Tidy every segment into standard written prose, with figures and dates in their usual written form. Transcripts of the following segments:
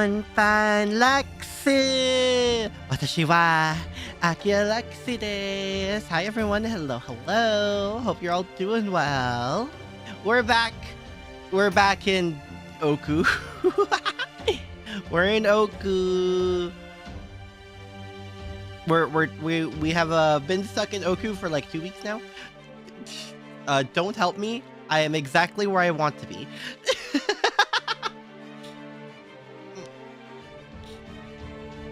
Konbanlux! Watashi wa Akira Lux desu. Hi everyone, hello. Hope you're all doing well. We're back in Ooku. We're in Ooku. We have been stuck in Ooku for like 2 weeks now. Don't help me. I am exactly where I want to be.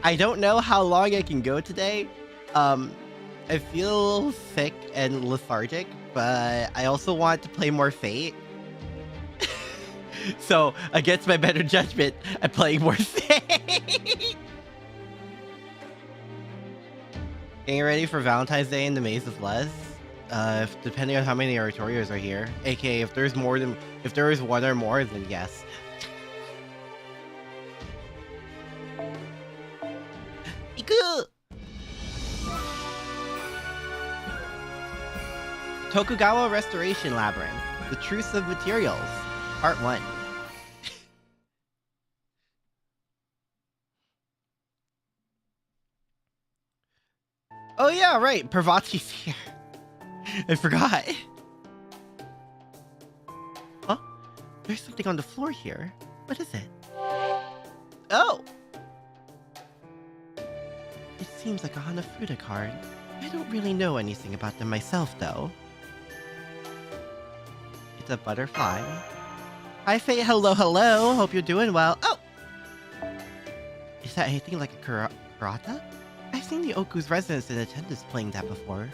I don't know how long I can go today. I feel sick and lethargic, but I also want to play more Fate. So, against my better judgment, I'm playing more Fate. Getting ready for Valentine's Day in the Maze of Les. Depending on how many oratorios are here. AKA, if there is one or more, then yes. Iku! Tokugawa Restoration Labyrinth. The Truce of Materials. Part 1. Oh yeah, right. Parvati's here. I forgot. Huh? There's something on the floor here. What is it? Oh! It seems like a Hanafuda card. I don't really know anything about them myself, though. It's a butterfly. Hi, Faye. Hello. Hope you're doing well. Oh! Is that anything like a karata? I've seen the Oku's residents in attendance playing that before.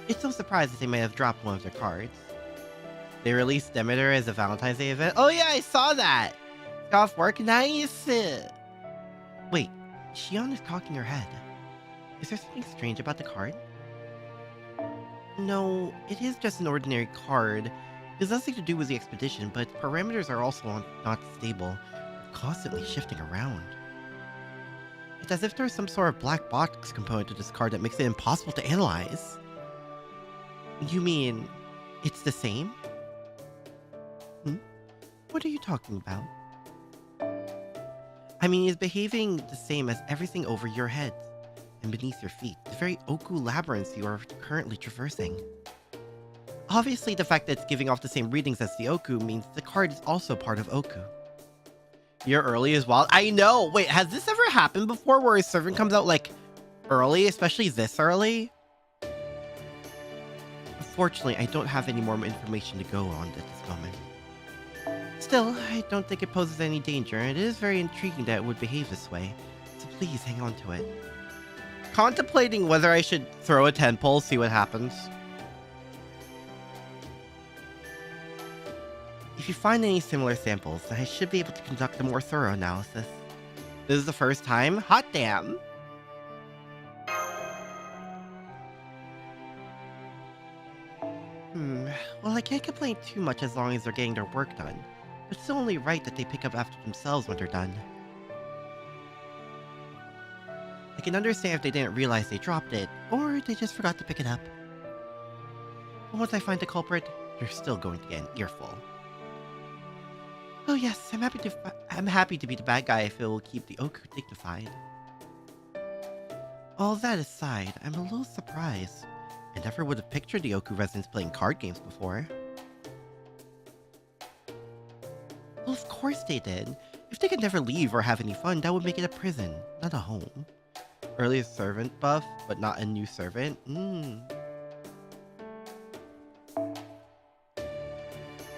It's no surprise that they may have dropped one of their cards. They released Demeter as a Valentine's Day event. Oh yeah, I saw that! It's off work. Nice! Wait, Shion is cocking her head. Is there something strange about the card? No, it is just an ordinary card. It has nothing to do with the expedition, but parameters are also not stable. They're constantly shifting around. It's as if there's some sort of black box component to this card that makes it impossible to analyze. You mean, it's the same? What are you talking about? I mean, it's behaving the same as everything over your head and beneath your feet, the very Ooku labyrinths you are currently traversing. Obviously, the fact that it's giving off the same readings as the Ooku means the card is also part of Ooku. You're early as well. I know! Wait, has this ever happened before where a servant comes out, like, early? Especially this early? Unfortunately, I don't have any more information to go on at this moment. Still, I don't think it poses any danger, and it is very intriguing that it would behave this way. So please hang on to it. Contemplating whether I should throw a 10 pole, see what happens. If you find any similar samples, then I should be able to conduct a more thorough analysis. This is the first time? Hot damn! Well, I can't complain too much as long as they're getting their work done. But it's only right that they pick up after themselves when they're done. I can understand if they didn't realize they dropped it, or they just forgot to pick it up. But once I find the culprit, you're still going to get an earful. Oh yes, I'm happy to be the bad guy if it will keep the Ooku dignified. All that aside, I'm a little surprised. I never would have pictured the Ooku residents playing card games before. Well, of course they did. If they could never leave or have any fun, that would make it a prison, not a home. Early servant buff, but not a new servant?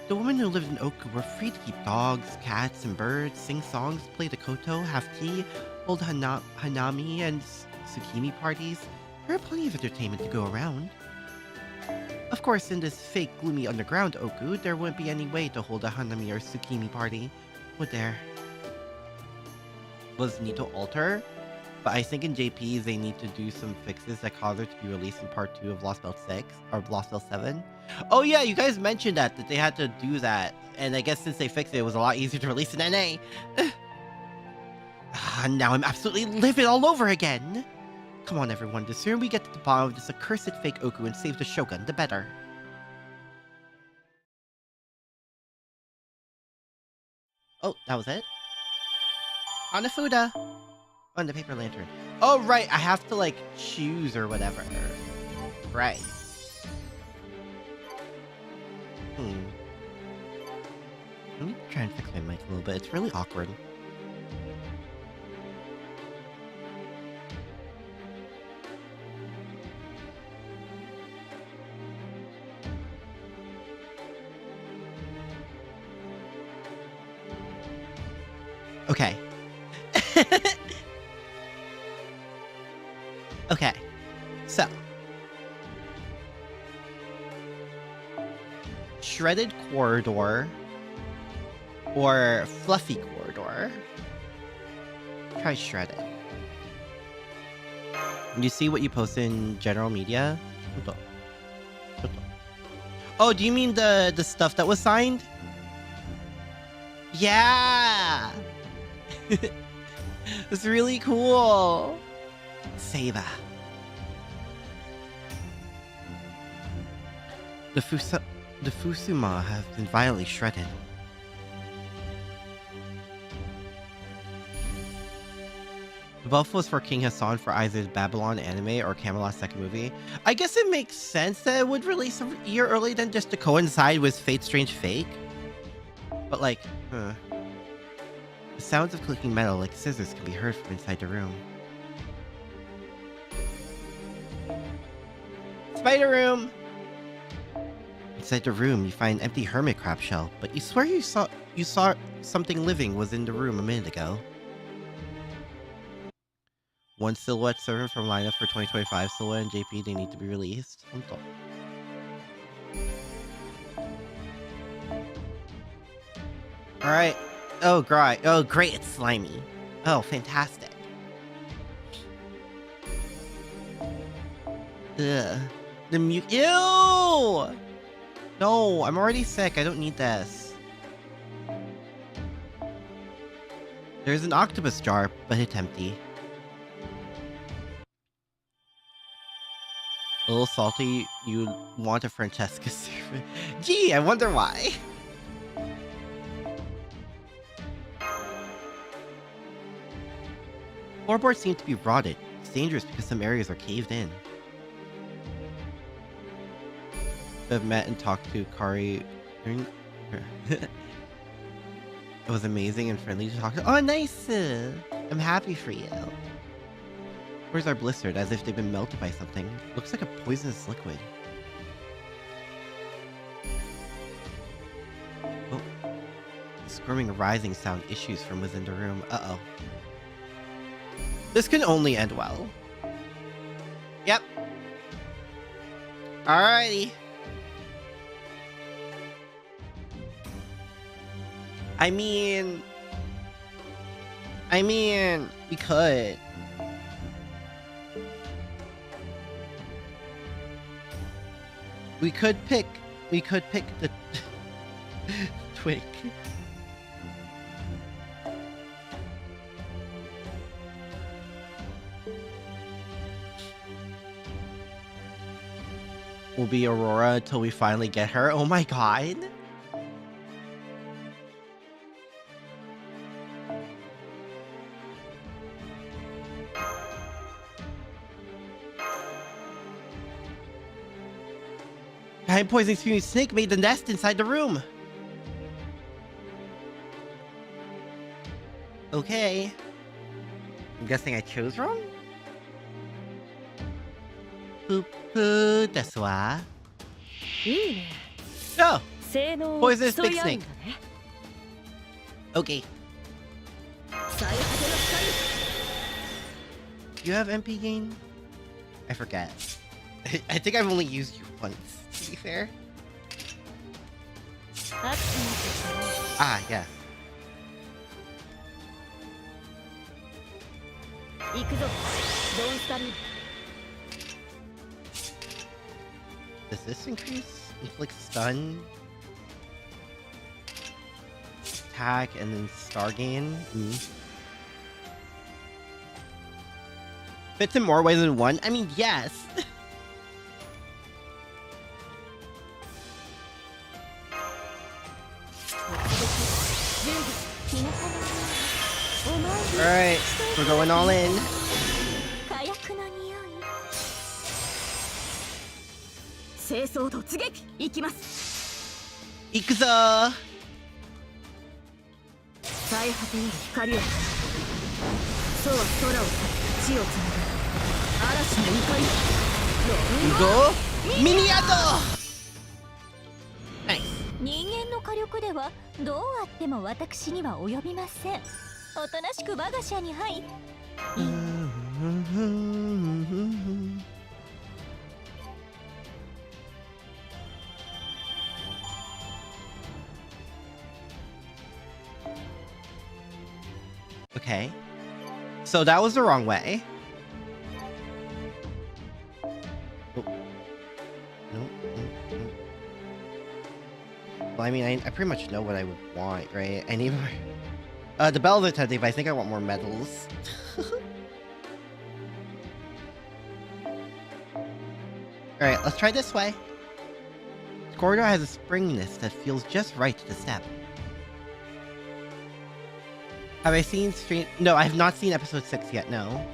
The women who lived in Ooku were free to keep dogs, cats, and birds, sing songs, play the koto, have tea, hold hanami and tsukimi parties. There are plenty of entertainment to go around. Of course, in this fake, gloomy underground Ooku, there wouldn't be any way to hold a hanami or tsukimi party, would there? Was need to alter? But I think in JP they need to do some fixes that cause her to be released in part 2 of Lost Belt 6, or Lost Belt 7. Oh yeah, you guys mentioned that they had to do that, and I guess since they fixed it, it was a lot easier to release in NA. Now I'm absolutely livid all over again! Come on everyone, the sooner we get to the bottom of this accursed fake Ooku and save the Shogun, the better. Oh, that was it? Hanafuda. On the paper lantern. Oh, right. I have to, like, choose or whatever. Right. Let me try and fix my mic a little bit. It's really awkward. Okay. Okay. So. Shredded corridor or fluffy corridor. Try shredded. You see what you post in general media? Oh, do you mean the stuff that was signed? Yeah! It's really cool. Seiba. The Fusuma have been violently shredded. The buff was for King Hassan for either the Babylon anime or Camelot's second movie. I guess it makes sense that it would release a year early than just to coincide with Fate's Strange Fake. But like, The sounds of clicking metal like scissors can be heard from inside the room. Spider room! Inside the room, you find an empty hermit crab shell, but you swear you saw something living was in the room a minute ago. One silhouette servant from lineup for 2025 silhouette and JP, they need to be released. Alright. Oh, great. Oh, great. It's slimy. Oh, fantastic. Ugh. Ew! No, I'm already sick. I don't need this. There's an octopus jar, but it's empty. A little salty. You want a Francesca servant. Gee, I wonder why. Floorboards seem to be rotted. It's dangerous because some areas are caved in. I've met and talked to Kari. It was amazing and friendly to talk to. Oh, nice! I'm happy for you. Floors are blistered as if they've been melted by something. Looks like a poisonous liquid. Oh. A squirming rising sound issues from within the room. Uh-oh. This can only end well. Yep. Alrighty. I mean, we could. We could pick the twig. We'll be Aurora until we finally get her. Oh my god. Time poisoning spewing snake made the nest inside the room. Okay. I'm guessing I chose wrong? Poo-poo, desu wa. Oh! Poisonous big snake. Okay. You have MP gain? I forget. I think I've only used you once, to be fair. Ah, yes. Does this increase? Inflict stun? Attack and then star gain? Fits in more ways than one? I mean, yes! Alright, we're going all in. Ikuzo! Go! Miniato! Nice. 人間の火力ではどうあっても私には及びません。おとなしく我が社に入。Okay. So that was the wrong way. Oh. Nope. Well, I mean, I pretty much know what I would want, right? I need more... the bell detective, I think I want more medals. Alright, let's try this way. This corridor has a springiness that feels just right to the step. Have I seen No, I have not seen episode 6 yet, no.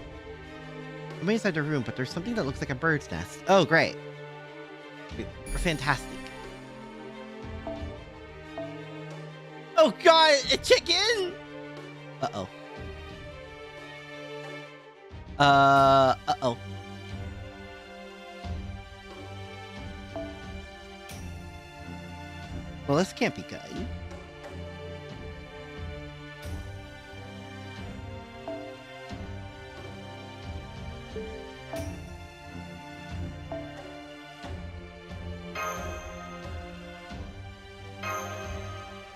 I'm inside the room, but there's something that looks like a bird's nest. Oh, great. Fantastic. Oh god, a chicken! Uh-oh. Uh-oh. Well, this can't be good.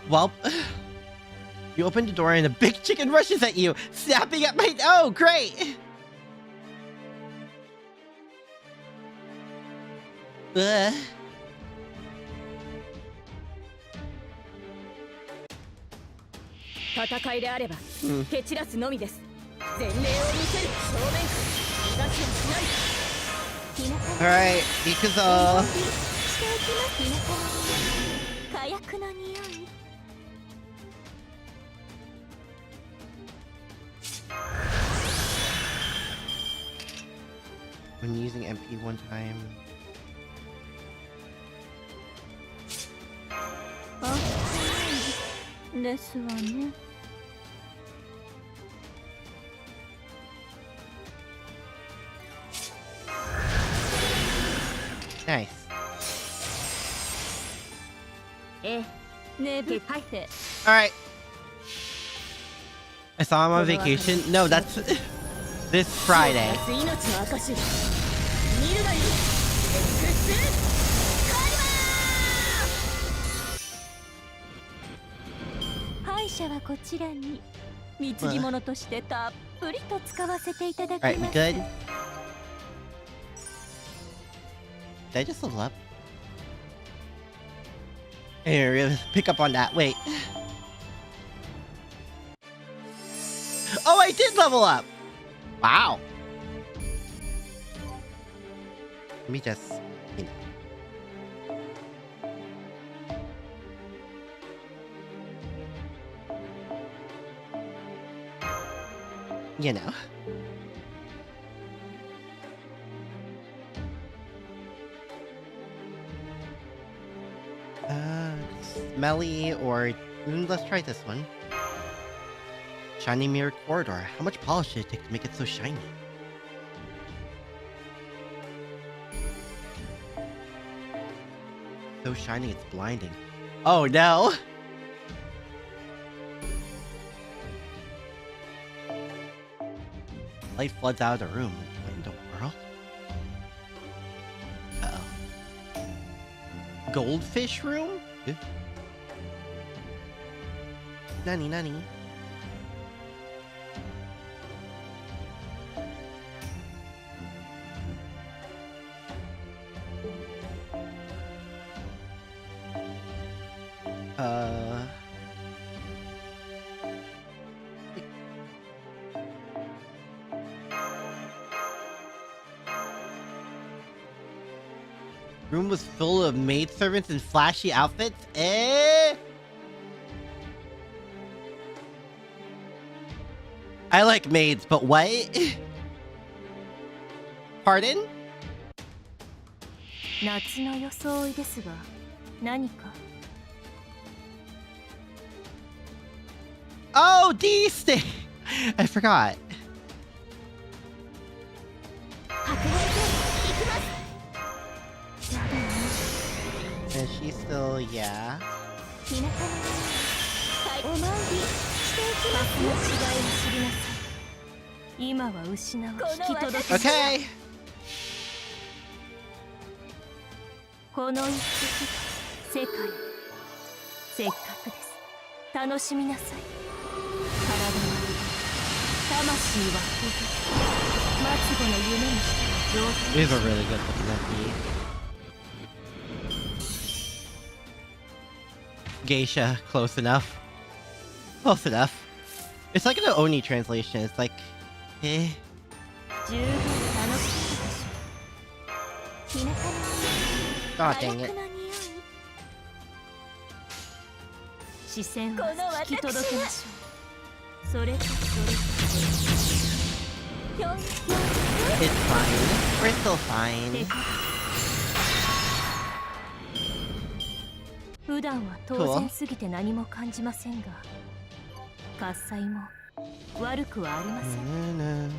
Well, you open the door and a big chicken rushes at you, snapping at my... Oh, great! Ugh. Alright, Ikuzo. When using MP one time. Nice. Alright. I saw him on vacation. No, that's this Friday. Alright, we good? Did I just level up? Here, pick up on that. Wait. Oh, I did level up! Wow. Let me just... You know. Smelly or... let's try this one. Shiny mirrored corridor. How much polish did it take to make it so shiny? So shiny it's blinding. Oh no! Light floods out of the room. What in the world? Uh-oh. Goldfish room? Nani nani. Room was full of maidservants in flashy outfits? I like maids, but what? Pardon? 夏の装いですが、何か Oh, D-stick! I forgot. Is she still, yeah? ひなたのお参りしていきますの違いを知りなさい。今は失う引き届け Okay! この一滴世界せっかくです楽しみなさい。体は魂はこず末後の夢にして上 These are really good looking at me. Geisha, close enough. Close enough. It's like an Oni translation. It's like, eh. 十分楽しいでしょう。ひなたの Oh, dang it. 視線は引き届けましょう。それとそれ It's fine. We're still fine. 普段は当然すぎて何も感じませんが、喝采も悪くはありません。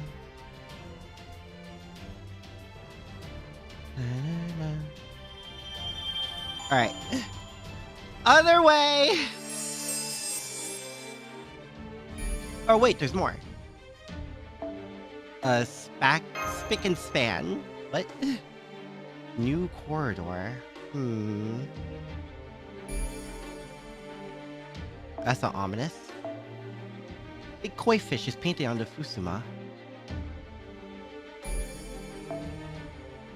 Alright. Other way! Oh, wait, there's more. Spick and span. What? New corridor. That's not ominous. Big koi fish is painted on the Fusuma.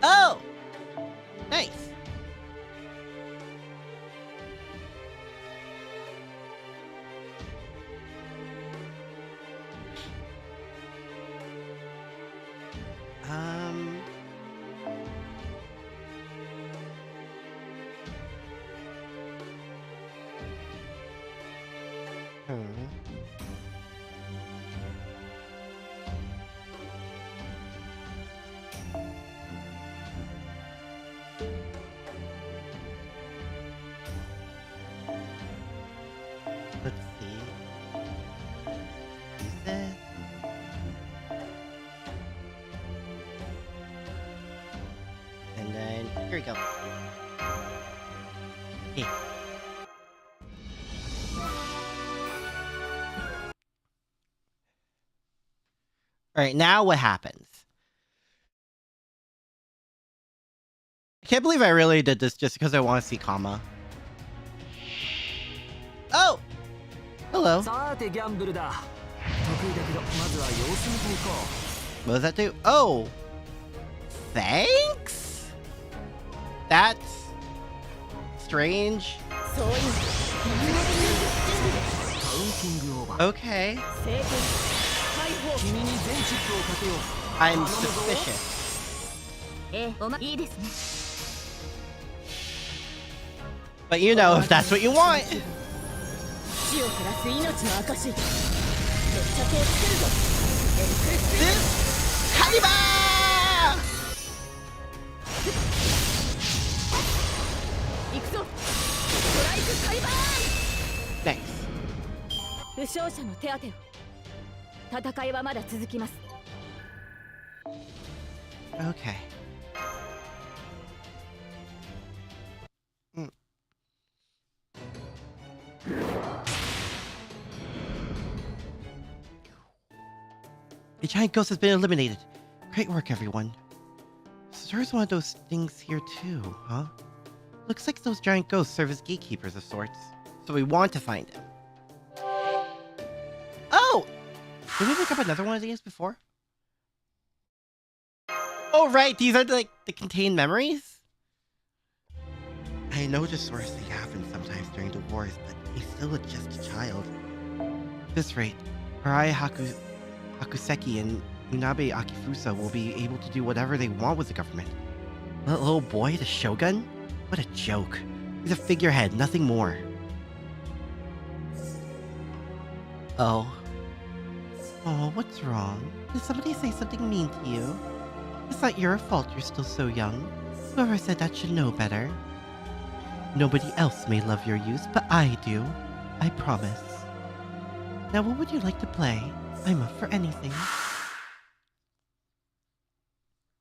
Oh! Nice. Let's see. Use this. And then here we go. Hey. Alright, now what happens? I can't believe I really did this just because I want to see Kama. Oh! Hello. What does that do? Oh! Thanks? That's strange. Okay. I'm suspicious. But you know, if that's what you want. Kaliba! Nice. 負傷者の手当てを。戦いはまだ続きます。 Okay. The giant ghost has been eliminated. Great work, everyone. So there's one of those things here too, huh? Looks like those giant ghosts serve as gatekeepers of sorts. So we want to find him. Oh! Did we pick up another one of these before? Oh, right! These are like the contained memories? I know this sort of thing happens sometimes during the wars, but he's still just a child. At this rate, Harai Hakuseki and Munabe Akifusa will be able to do whatever they want with the government. That little boy, the shogun? What a joke. He's a figurehead, nothing more. Oh. Oh, what's wrong? Did somebody say something mean to you? It's not your fault you're still so young. Whoever said that should know better. Nobody else may love your youth, but I do. I promise. Now, what would you like to play? I'm up for anything.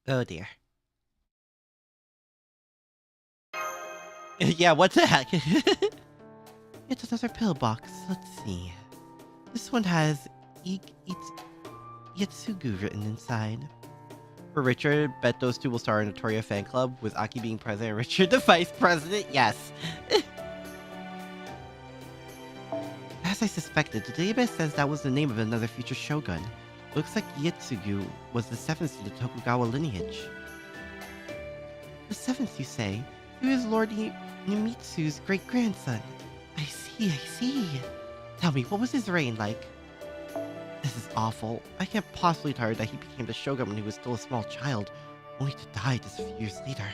Oh dear. Yeah, what the heck? It's another pillbox. Let's see. This one has Yetsugu written inside. For Richard, bet those two will start a Notoria fan club, with Aki being president and Richard the vice president. Yes. As I suspected, the database says that was the name of another future shogun. Looks like Yetsugu was the seventh in the Tokugawa lineage. The seventh, you say? He was Lord Nimitsu's great-grandson. I see. Tell me, what was his reign like? This is awful. I can't possibly tell her that he became the shogun when he was still a small child, only to die just a few years later.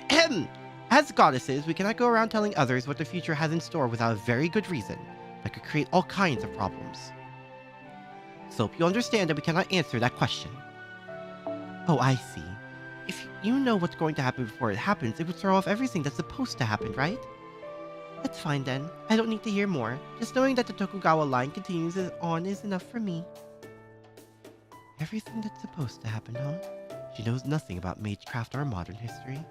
Ahem! As goddesses, we cannot go around telling others what the future has in store without a very good reason that could create all kinds of problems. So hope you understand that we cannot answer that question. Oh, I see. If you know what's going to happen before it happens, it would throw off everything that's supposed to happen, right? That's fine then. I don't need to hear more. Just knowing that the Tokugawa line continues on is enough for me. Everything that's supposed to happen, huh? She knows nothing about magecraft or modern history.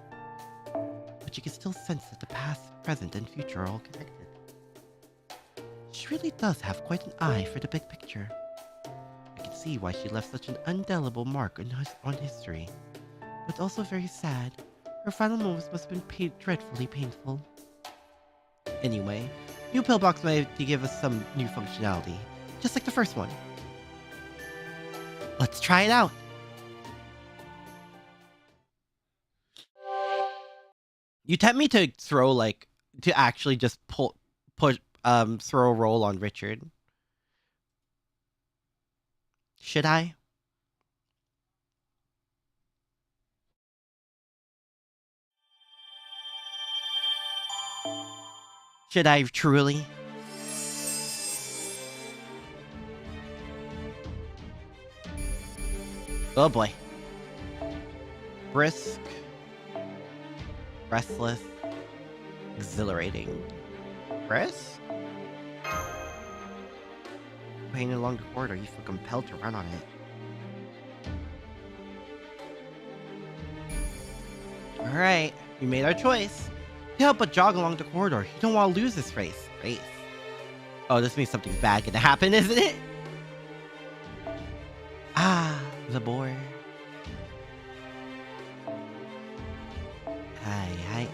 But you can still sense that the past, present, and future are all connected. She really does have quite an eye for the big picture. I can see why she left such an indelible mark on history. But it's also very sad. Her final moments must have been dreadfully painful. Anyway, new pillbox may have to give us some new functionality, just like the first one. Let's try it out! You tempt me to throw, to actually just throw a roll on Richard. Should I? Should I truly? Oh boy. Brisk. Restless. Exhilarating. Brisk? Pain along the corridor, you feel compelled to run on it. Alright, we made our choice. To help but jog along the corridor. You don't want to lose this race. Oh, this means something bad gonna happen, isn't it? Ah, the boar. Hi.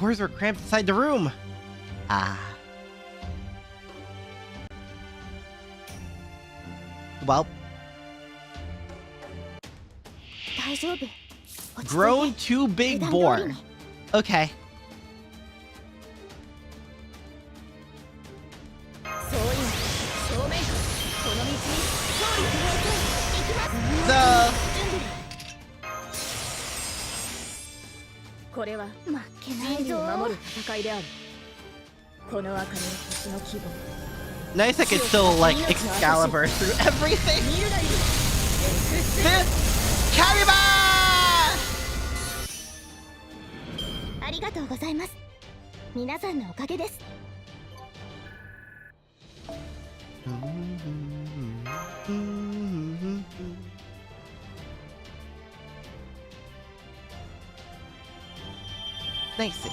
Boars were cramped inside the room. Ah. Well. Grown too big boar. Okay. Nice I could still, Excalibur through everything! Kariba! Nice.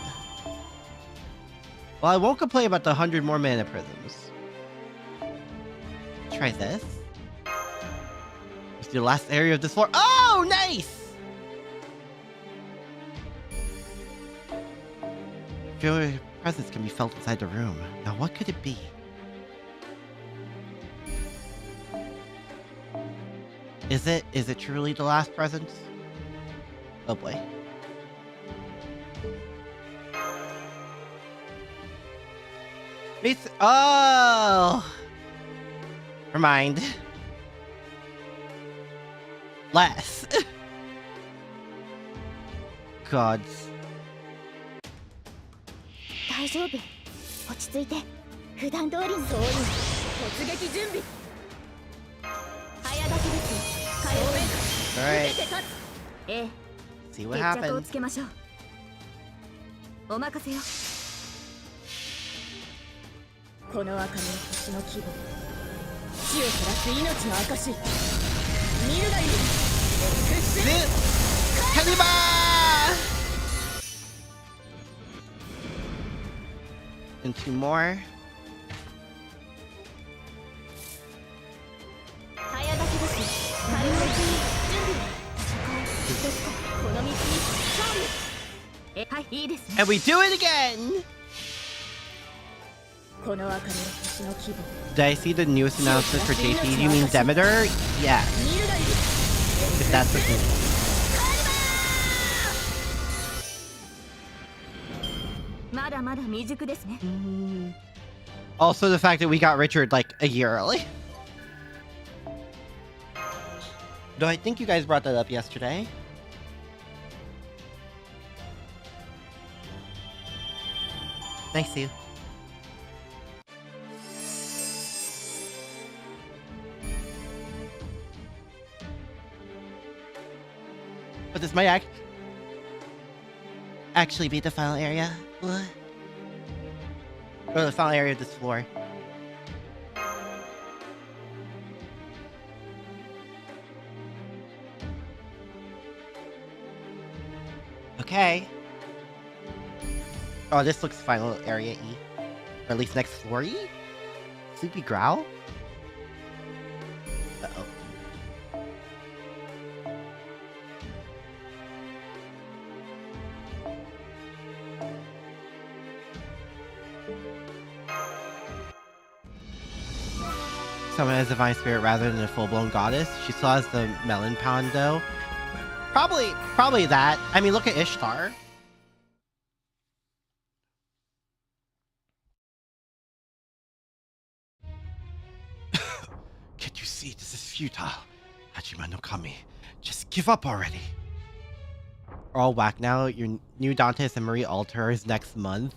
Well, I won't complain about the 100 more mana prisms. Try this. It's the last area of this floor. Oh, nice! Your presence can be felt inside the room. Now, what could it be? Is it truly the last presence? Oh boy. Oh! Never mind. Less. 大丈夫。落ち着いて。普段通りに。そういう突撃準備。早炊きです。火曜日。 Alright. ええ。 See what 決着を happens. つけましょう。お任せよ。この明かりの星の希望。死を照らす命の証。見るがいい。Kalima! And 2 more. 早炊きです。火曜日準備。ですか。この道に勝利。はい、いいですね。 And we do it again! この明かりの星の希望。 Did I see the newest announcement for JT? Do you mean Demeter? Yeah. 見るがいい。 If that's what you mean. まだまだ未熟ですね。 Also, the fact that we got Richard like a year early. Though I think you guys brought that up yesterday. Nice you. But this might actually be the final area. What? Or the final area of this floor. Okay. Oh, this looks final area E. Or at least next floor E? Sleepy Growl? Uh-oh. Someone has a divine spirit rather than a full-blown goddess. She still has the melon pound though. Probably that. I mean, look at Ishtar. Can't you see this is futile? Hajima no Kami, just give up already. We're all whack now. Your new Dantes and Marie altar is next month.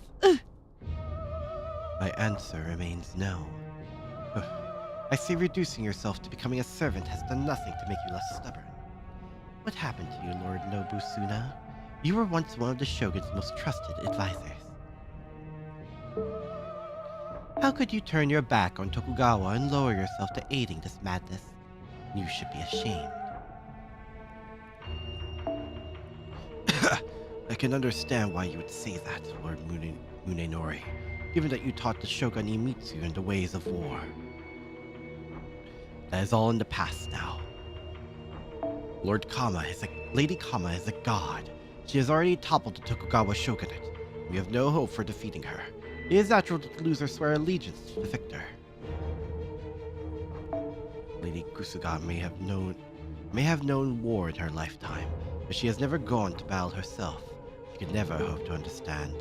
My answer remains no. I see reducing yourself to becoming a servant has done nothing to make you less stubborn. What happened to you, Lord Nobusuna? You were once one of the Shogun's most trusted advisors. How could you turn your back on Tokugawa and lower yourself to aiding this madness? You should be ashamed. I can understand why you would say that, Lord Munenori, given that you taught the Shogun Imitsu in the ways of war. That is all in the past now. Lady Kama is a god. She has already toppled the Tokugawa shogunate. We have no hope for defeating her. It is natural to lose or swear allegiance to the victor. Lady Kusuga may have known war in her lifetime, but she has never gone to battle herself. She could never hope to understand.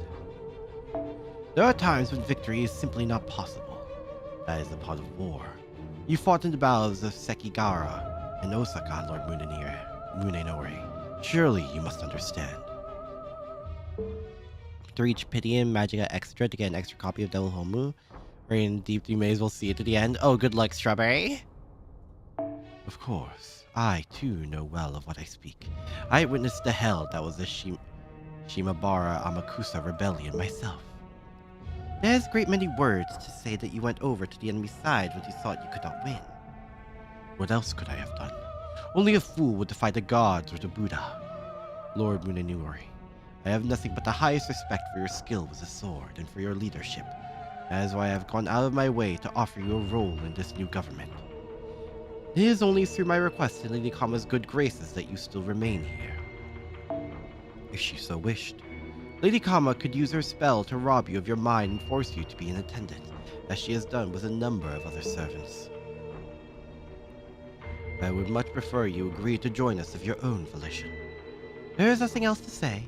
There are times when victory is simply not possible. That is a part of war. You fought in the battles of Sekigahara and Osaka, Lord Munenori. Surely you must understand. To reach Pitian Magica Extra to get an extra copy of Devil Homu. Rain Deep, you may as well see it to the end. Oh, good luck, Strawberry. Of course, I too know well of what I speak. I witnessed the hell that was the Shimabara Amakusa rebellion myself. There's a great many words to say that you went over to the enemy's side when you thought you could not win. What else could I have done? Only a fool would defy the gods or the Buddha. Lord Munenori, I have nothing but the highest respect for your skill with the sword and for your leadership. That is why I have gone out of my way to offer you a role in this new government. It is only through my request to Lady Kama's good graces that you still remain here. If she so wished, Lady Kama could use her spell to rob you of your mind and force you to be an attendant, as she has done with a number of other servants. I would much prefer you agree to join us of your own volition. There is nothing else to say.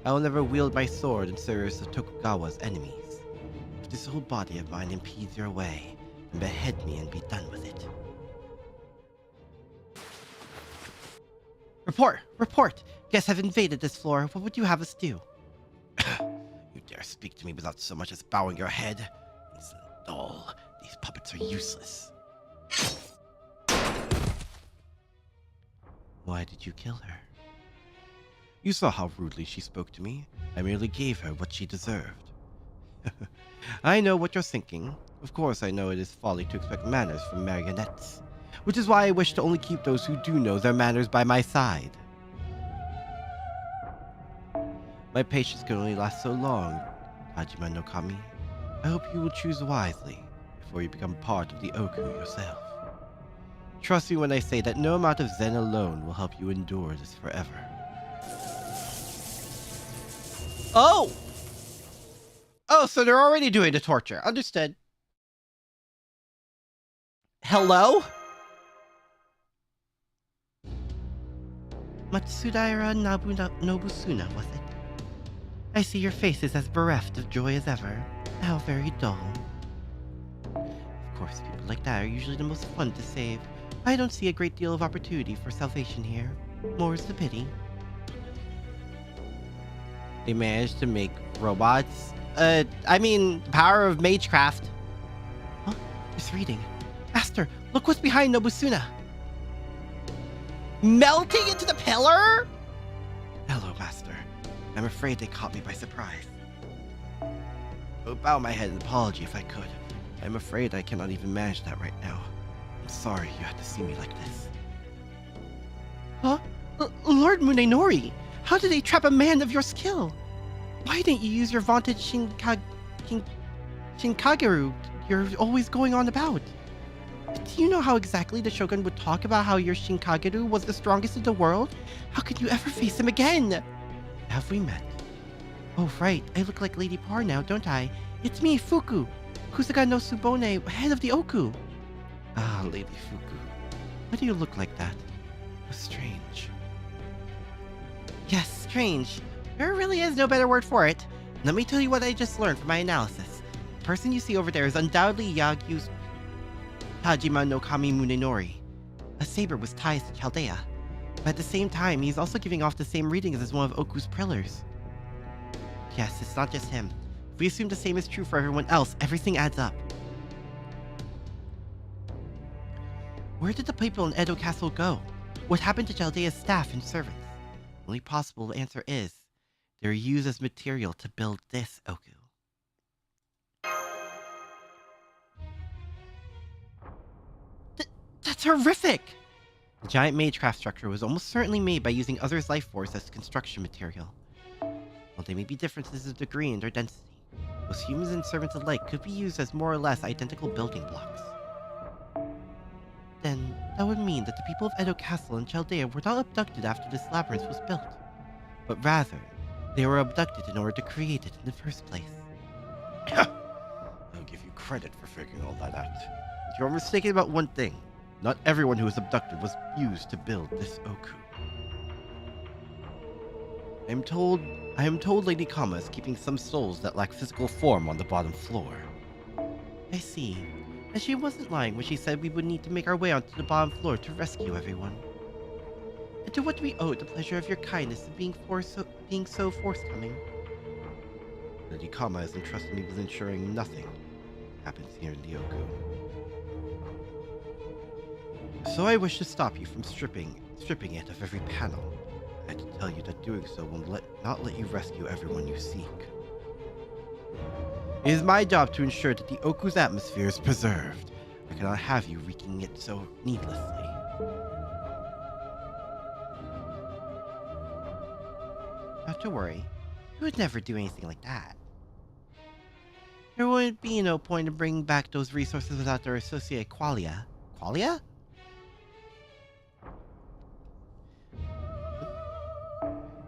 I will never wield my sword in service of Tokugawa's enemies. If this whole body of mine impedes your way, then behead me and be done with it. Report! Report! Guests have invaded this floor. What would you have us do? You dare dare speak to me without so much as bowing your head? Insolent doll. These puppets are useless. Why did you kill her? You saw how rudely she spoke to me. I merely gave her what she deserved. I know what you're thinking. Of course, I know it is folly to expect manners from marionettes, which is why I wish to only keep those who do know their manners by my side. My patience can only last so long, Hajime no Kami. I hope you will choose wisely before you become part of the Ooku yourself. Trust me when I say that no amount of Zen alone will help you endure this forever. Oh! Oh, so they're already doing the torture. Understood. Hello? Matsudaira Nobusuna, was it? I see your face is as bereft of joy as ever. How very dull. Of course, people like that are usually the most fun to save. I don't see a great deal of opportunity for salvation here. More's the pity. They managed to make robots. I mean, the power of magecraft. Huh? It's reading. Master, look what's behind Nobusuna. Melting into the pillar? Hello, Master. I'm afraid they caught me by surprise. I would bow my head in apology if I could. I'm afraid I cannot even manage that right now. I'm sorry you had to see me like this. Huh? Lord Munenori, how did they trap a man of your skill? Why didn't you use your vaunted Shinkageru you're always going on about? Do you know how exactly the Shogun would talk about how your Shinkageru was the strongest in the world? How could you ever face him again? Have we met? Oh, right. I look like Lady Parr now, don't I? It's me, Fuku. Kusaga no Tsubone, head of the Ooku. Ah, Lady Fuku. Why do you look like that? How strange. Yes, strange. There really is no better word for it. Let me tell you what I just learned from my analysis. The person you see over there is undoubtedly Yagyu's Hajime no Kami Munenori. A saber with ties to Chaldea. But at the same time, he's also giving off the same readings as one of Oku's pillars. Yes, it's not just him. If we assume the same is true for everyone else, everything adds up. Where did the people in Edo Castle go? What happened to Chaldea's staff and servants? The only possible answer is, they're used as material to build this Ooku. That's horrific! The giant magecraft structure was almost certainly made by using others' life force as construction material. While there may be differences of degree and their density, both humans and servants alike could be used as more or less identical building blocks. Then, that would mean that the people of Edo Castle and Chaldea were not abducted after this labyrinth was built, but rather, they were abducted in order to create it in the first place. I'll give you credit for figuring all that out. But you're mistaken about one thing. Not everyone who was abducted was used to build this Ooku. I am told Lady Kama is keeping some souls that lack physical form on the bottom floor. I see. And she wasn't lying when she said we would need to make our way onto the bottom floor to rescue everyone. And to what do we owe the pleasure of your kindness and being so forthcoming? Lady Kama has entrusted me with ensuring nothing happens here in the Ooku. So I wish to stop you from stripping it of every panel. I had to tell you that doing so will not let you rescue everyone you seek. It is my job to ensure that the Oku's atmosphere is preserved. I cannot have you wreaking it so needlessly. Not to worry. You would never do anything like that. There would be no point in bringing back those resources without their associated qualia. Qualia?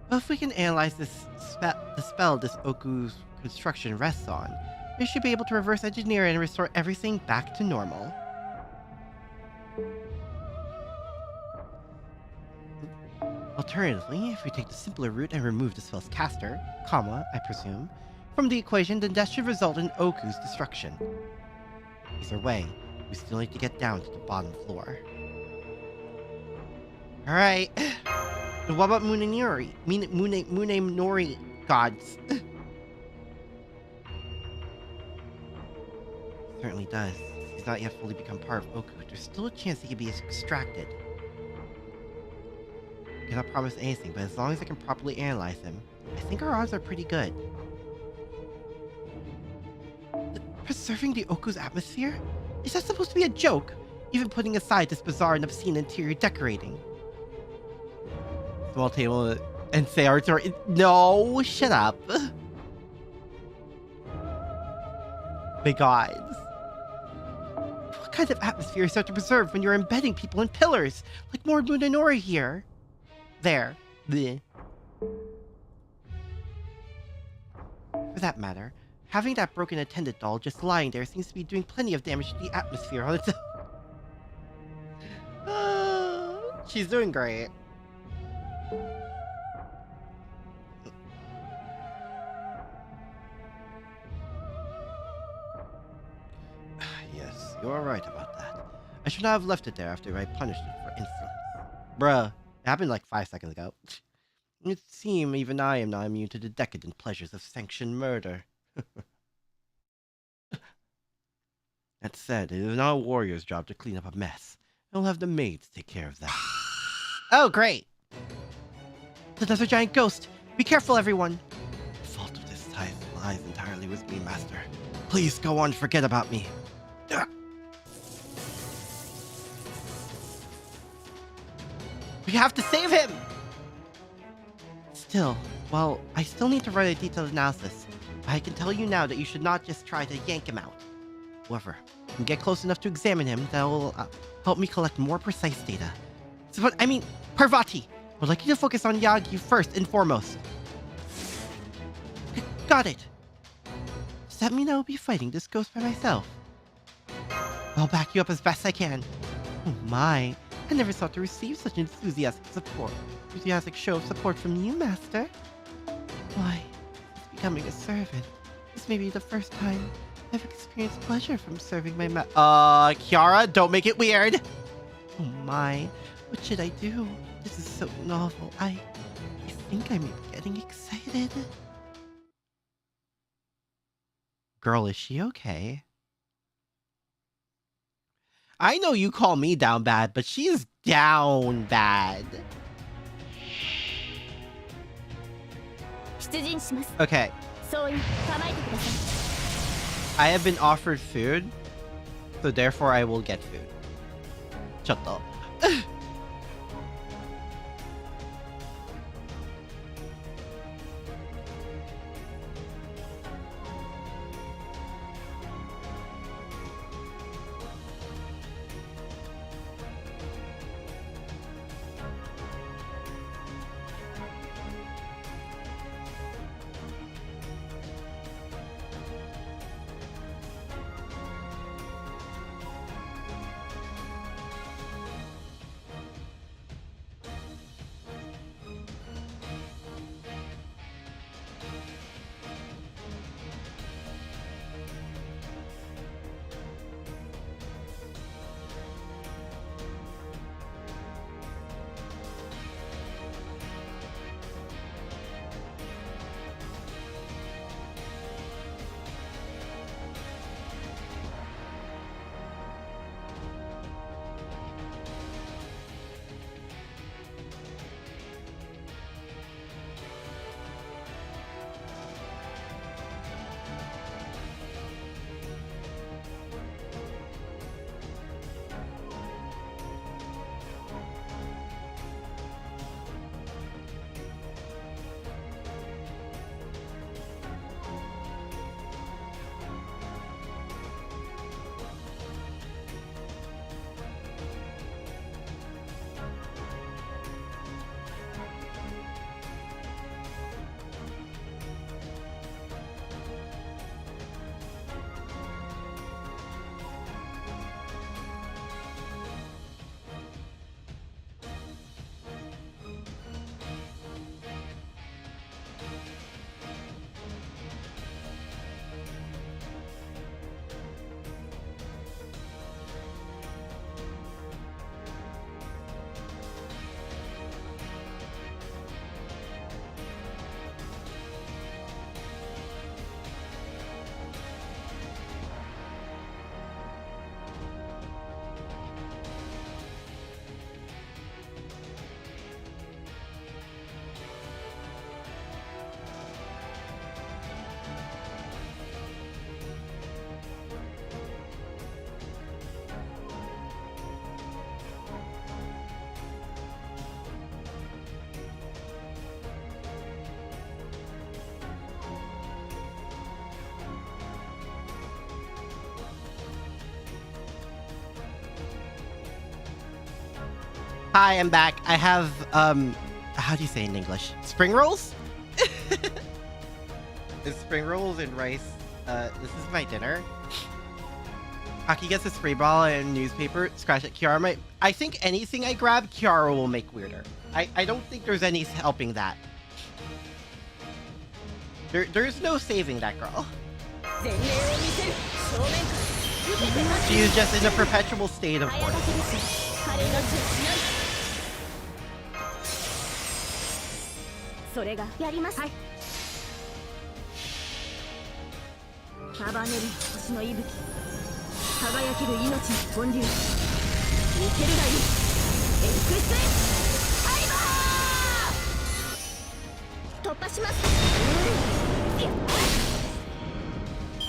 But if we can analyze the spell this Oku's construction rests on, we should be able to reverse engineer and restore everything back to normal. Alternatively, if we take the simpler route and remove the spell's caster, I presume, from the equation, then that should result in Oku's destruction. Either way, we still need to get down to the bottom floor. Alright. What about Munenori? Munenori gods? certainly does. He's not yet fully become part of Ooku. There's still a chance he could be extracted. I cannot promise anything, but as long as I can properly analyze him, I think our odds are pretty good. Preserving the Oku's atmosphere? Is that supposed to be a joke? Even putting aside this bizarre and obscene interior decorating. Small table and say arts are... No, shut up. Big eyes. What kind of atmosphere is there to preserve when you're embedding people in pillars? Like more Munanori here. There. Bleh. For that matter, having that broken attendant doll just lying there seems to be doing plenty of damage to the atmosphere on its own. She's doing great. Yes, you're right about that. I should not have left it there after I punished it for insolence. Bruh, it happened like 5 seconds ago. It seems even I am not immune to the decadent pleasures of sanctioned murder. That said, it is not a warrior's job to clean up a mess. I'll have the maids take care of that. Oh, great! The desert giant ghost! Be careful, everyone! The fault of this tithe lies entirely with me, Master. Please go on, forget about me. Ugh. We have to save him! Still, well, I still need to write a detailed analysis. I can tell you now that you should not just try to yank him out. However, I can get close enough to examine him that will help me collect more precise data. So, but I mean, Parvati, I'd like you to focus on Yagi first and foremost. Got it. Does that mean I will be fighting this ghost by myself? I'll back you up as best I can. Oh my, I never thought to receive such enthusiastic show of support from you, Master. Why, since becoming a servant, this may be the first time I've experienced pleasure from serving my Kiara, don't make it weird! Oh my, what should I do? This is so novel. I think I may be getting excited. Girl, is she okay? I know you call me down bad, but she's down bad. Okay. I have been offered food, so therefore I will get food. Shut up. Hi, I'm back. I have, how do you say in English? Spring rolls? It's spring rolls and rice. This is my dinner. Aki gets a spray ball and newspaper. Scratch it. Kiara might... I think anything I grab, Kiara will make weirder. I don't think there's any helping that. There's no saving that girl. She is just in a perpetual state of horror. それがやります。はい。束ねる星の息吹、輝ける命の本流。いけるがいい。エクステハイバー。突破します。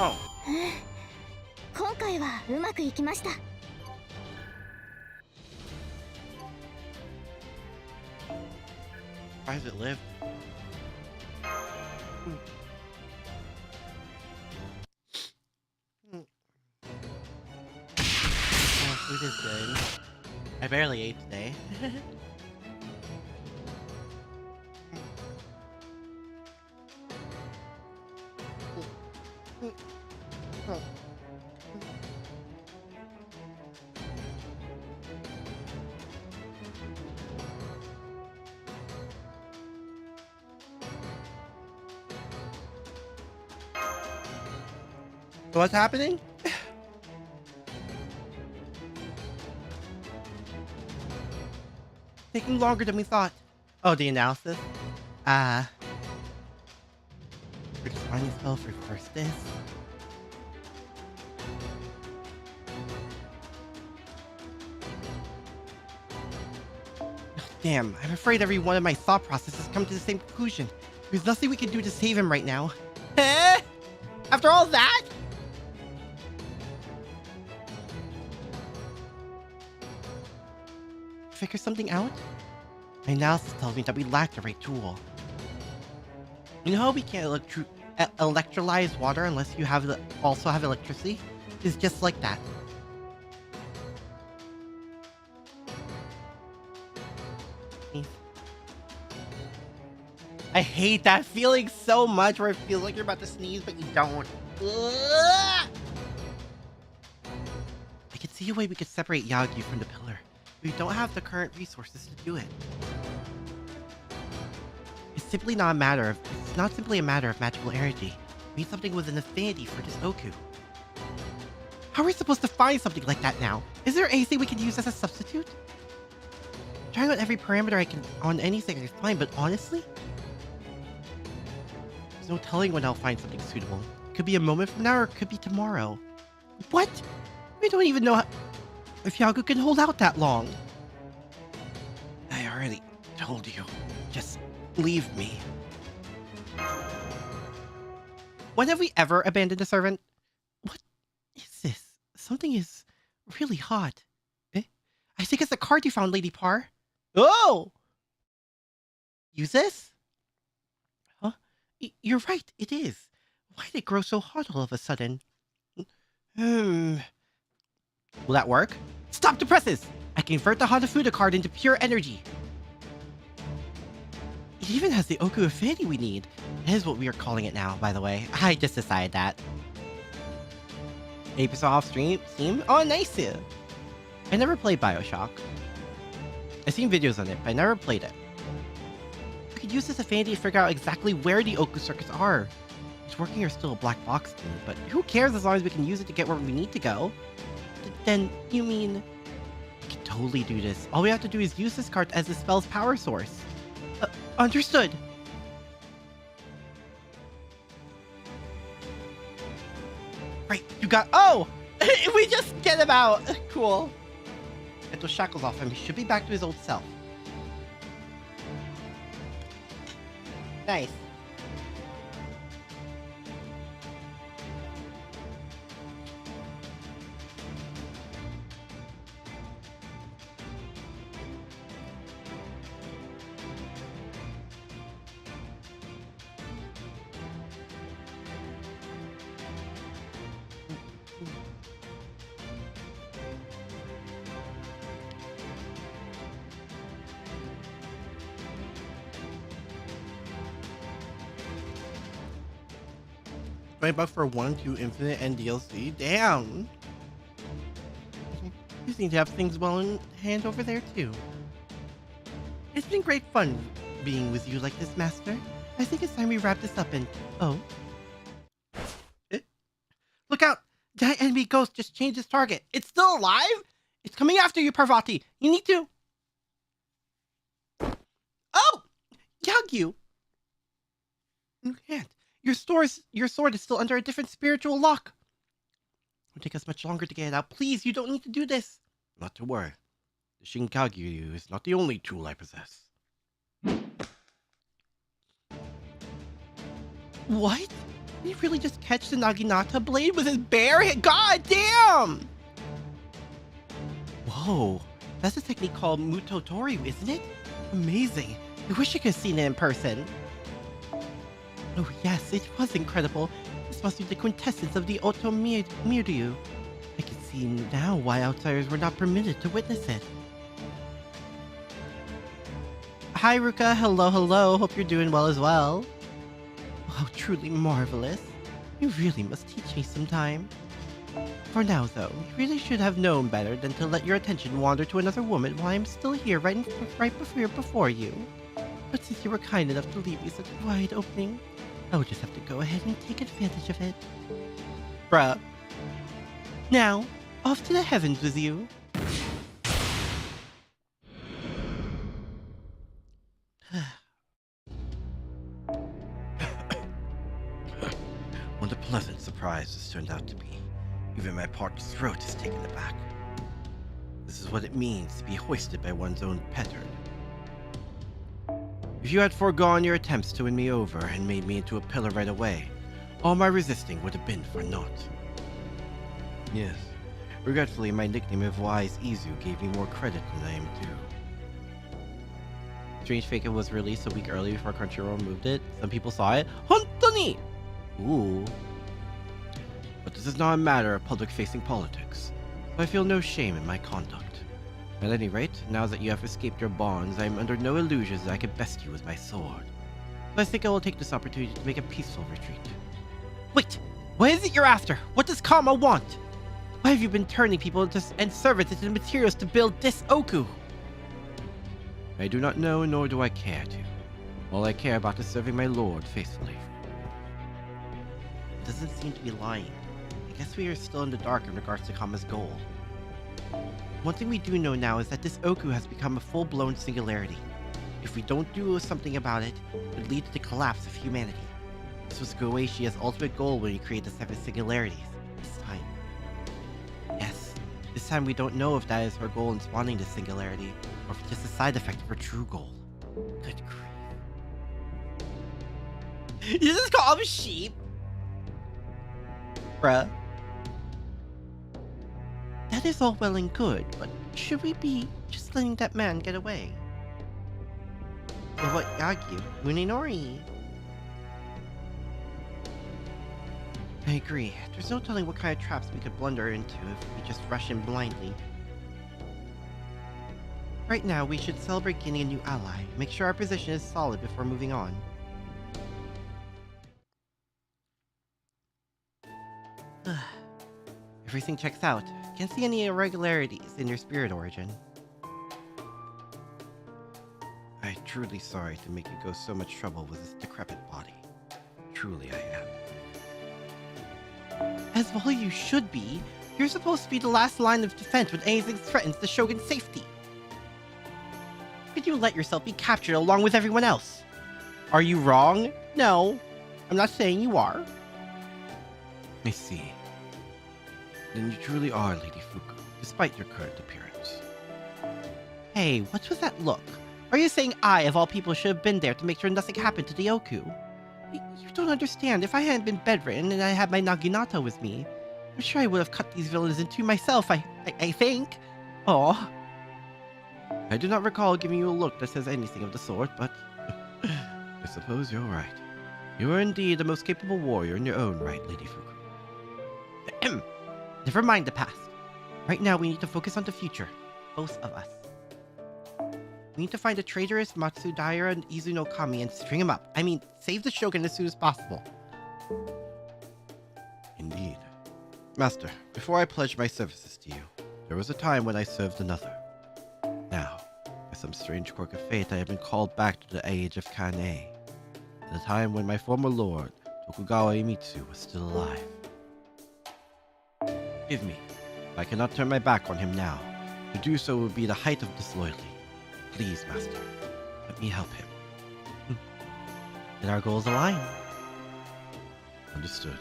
Oh. 今回はうまくいきました。Why does it live? Oh, food is good. I barely ate today. So what's happening? Taking longer than we thought. Oh, the analysis? We're just finding spell for first this. Damn, I'm afraid every one of my thought processes come to the same conclusion. There's nothing we can do to save him right now. After all that? Figure something out? My analysis tells me that we lack the right tool. You know how we can't electrolyze water unless you also have electricity? It's just like that. I hate that feeling so much where it feels like you're about to sneeze but you don't. Ugh! I can see a way we could separate Yagyu from the pillar. We don't have the current resources to do it. It's not simply a matter of magical energy. We need something with an affinity for this Ooku. How are we supposed to find something like that now? Is there anything we can use as a substitute? Trying out every parameter I can on anything I find, but honestly, there's no telling when I'll find something suitable. It could be a moment from now or it could be tomorrow. What? We don't even know if Yagu can hold out that long. I already told you. Just leave me. When have we ever abandoned a servant? What is this? Something is really hot. Eh? I think it's the card you found, Lady Par. Oh! Use this? Huh? You're right, it is. Why did it grow so hot all of a sudden? Will that work? Stop the presses! I can convert the Hanafuda card into pure energy. It even has the Ooku affinity we need. That is what we are calling it now, by the way. I just decided that. 8% off Steam? Oh, nice! I never played Bioshock. I've seen videos on it, but I never played it. We could use this affinity to figure out exactly where the Ooku circuits are. It's working or still a black box to me, but who cares as long as we can use it to get where we need to go? Then, you mean... We can totally do this. All we have to do is use this card as the spell's power source. Understood! Right, you got... Oh! We just get him out! Cool. Get those shackles off him. He should be back to his old self. Nice. $20 for 1 and 2 Infinite and DLC? Damn! You seem to have things well in hand over there, too. It's been great fun being with you like this, Master. I think it's time we wrap this up and... Oh? Look out! Giant enemy ghost just changed its target. It's still alive? It's coming after you, Parvati. You need to... Oh! Yagyu! You can't. Your sword is still under a different spiritual lock. It won't take us much longer to get it out. Please, you don't need to do this. Not to worry. The Shinkagyu is not the only tool I possess. What? Did he really just catch the Naginata blade with his bare hand? God damn! Whoa. That's a technique called Mutotori, isn't it? Amazing. I wish I could have seen it in person. Oh yes, it was incredible. This must be the quintessence of the Otomiryu. I can see now why outsiders were not permitted to witness it. Hi Ruka, hello. Hope you're doing well as well. Wow, truly marvelous. You really must teach me sometime. For now though, you really should have known better than to let your attention wander to another woman while I'm still here right before you. But since you were kind enough to leave me such a wide opening, I will just have to go ahead and take advantage of it. Bruh. Now, off to the heavens with you. What a pleasant surprise this turned out to be. Even my partner's throat is taken aback. This is what it means to be hoisted by one's own pattern. If you had foregone your attempts to win me over and made me into a pillar right away, all my resisting would have been for naught. Yes, regretfully my nickname of Wise Izu gave me more credit than I am due. Strange Fake was released a week early before Crunchyroll moved it. Some people saw it. Hontoni! Ooh. But this is not a matter of public-facing politics, so I feel no shame in my conduct. At any rate, now that you have escaped your bonds, I am under no illusions that I can best you with my sword. So I think I will take this opportunity to make a peaceful retreat. Wait! What is it you're after? What does Kama want? Why have you been turning people and servants into materials to build this Ooku? I do not know, nor do I care to. All I care about is serving my lord faithfully. It doesn't seem to be lying. I guess we are still in the dark in regards to Kama's goal. One thing we do know now is that this Ooku has become a full-blown singularity. If we don't do something about it, it would lead to the collapse of humanity. This was Goeishi's ultimate goal when he created the 7 singularities. This time. Yes, this time we don't know if that is her goal in spawning this singularity, or if it's just a side effect of her true goal. Good grief. You just call him sheep? Bruh. That is all well and good, but should we be just letting that man get away? Or what Yagyu? Muninori? I agree. There's no telling what kind of traps we could blunder into if we just rush in blindly. Right now, we should celebrate gaining a new ally. Make sure our position is solid before moving on. Everything checks out. Can't see any irregularities in your spirit origin. I'm truly sorry to make you go so much trouble with this decrepit body. Truly I am. As well you should be. You're supposed to be the last line of defense when anything threatens the Shogun's safety. Could you let yourself be captured along with everyone else? Are you wrong? No. I'm not saying you are. I see. Then you truly are Lady Fuku, despite your current appearance. Hey, what's with that look? Are you saying I, of all people, should have been there to make sure nothing happened to the Ooku? You don't understand. If I hadn't been bedridden and I had my Naginata with me, I'm sure I would have cut these villains in two myself, I think. Aw. I do not recall giving you a look that says anything of the sort, but I suppose you're right. You are indeed the most capable warrior in your own right, Lady Fuku. Never mind the past. Right now, we need to focus on the future. Both of us. We need to find the traitorous Matsudaira and Izunokami and string him up. I mean, save the Shogun as soon as possible. Master, before I pledged my services to you, there was a time when I served another. Now, by some strange quirk of fate, I have been called back to the age of Kane, at a time when my former lord, Tokugawa Imitsu, was still alive. Forgive me, if I cannot turn my back on him now. To do so would be the height of disloyalty. Please, Master, let me help him. Then our goals align. Understood.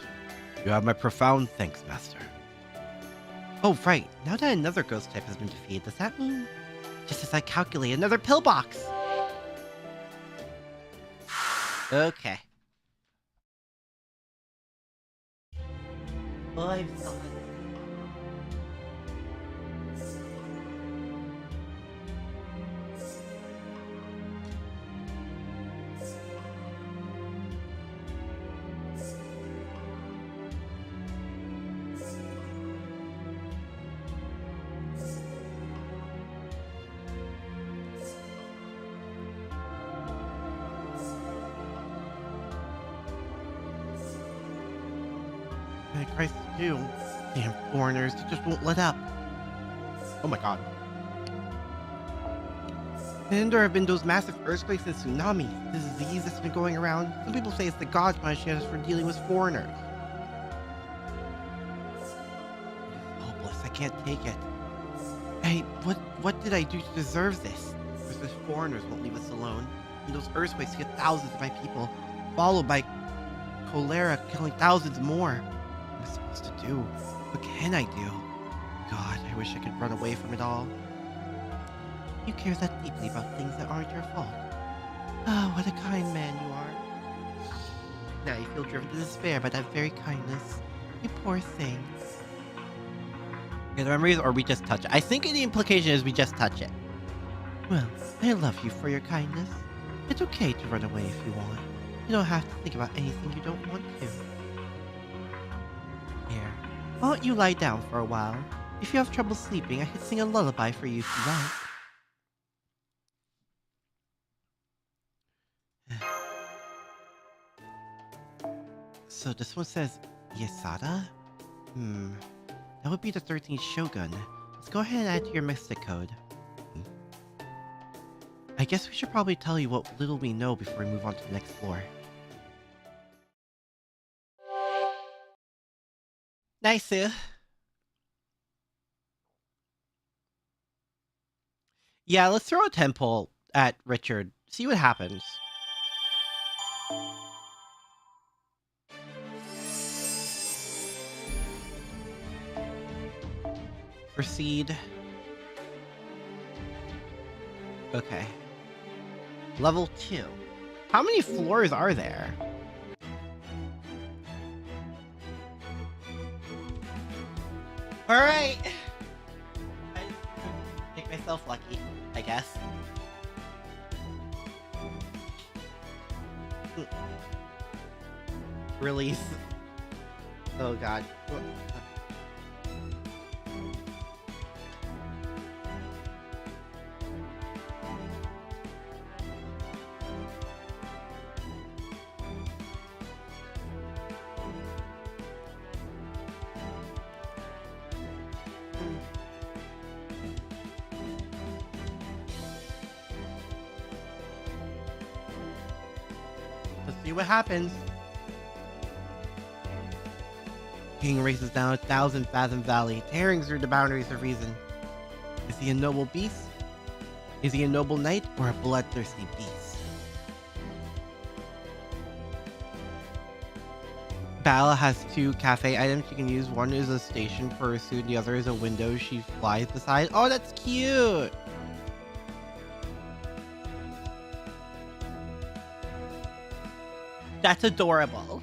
You have my profound thanks, Master. Oh, right. Now that another ghost type has been defeated, does that mean... Just as I calculate, another pillbox! Okay. Oh, I'm so... Christ, you. Damn foreigners, they just won't let up. Oh my god. And there have been those massive earthquakes and tsunamis, the disease that's been going around. Some people say it's the gods punishing us for dealing with foreigners. It's hopeless, I can't take it. Hey, what did I do to deserve this? Because those foreigners won't leave us alone. And those earthquakes hit thousands of my people, followed by cholera killing thousands more. What am I supposed to do? What can I do? God, I wish I could run away from it all. You care that deeply about things that aren't your fault. Ah, what a kind man you are. Now you feel driven to despair by that very kindness. You poor thing. Okay, the memories, or we just touch it. I think the implication is we just touch it. Well, I love you for your kindness. It's okay to run away if you want. You don't have to think about anything you don't want to. Here, why don't you lie down for a while? If you have trouble sleeping, I could sing a lullaby for you if you like. So this one says Yasada? That would be the 13th Shogun. Let's go ahead and add to your mystic code. I guess we should probably tell you what little we know before we move on to the next floor. Nice. Yeah, let's throw a temple at Richard. See what happens. Proceed. Okay. Level 2. How many floors are there? Alright! I make myself lucky, I guess. Release. Oh god. Let's see what happens. King races down 1,000 Fathom Valley, tearing through the boundaries of reason. Is he a noble beast? Is he a noble knight or a bloodthirsty beast? Bala has 2 cafe items she can use. One is a station for her suit, the other is a window she flies beside. Oh, that's cute! That's adorable.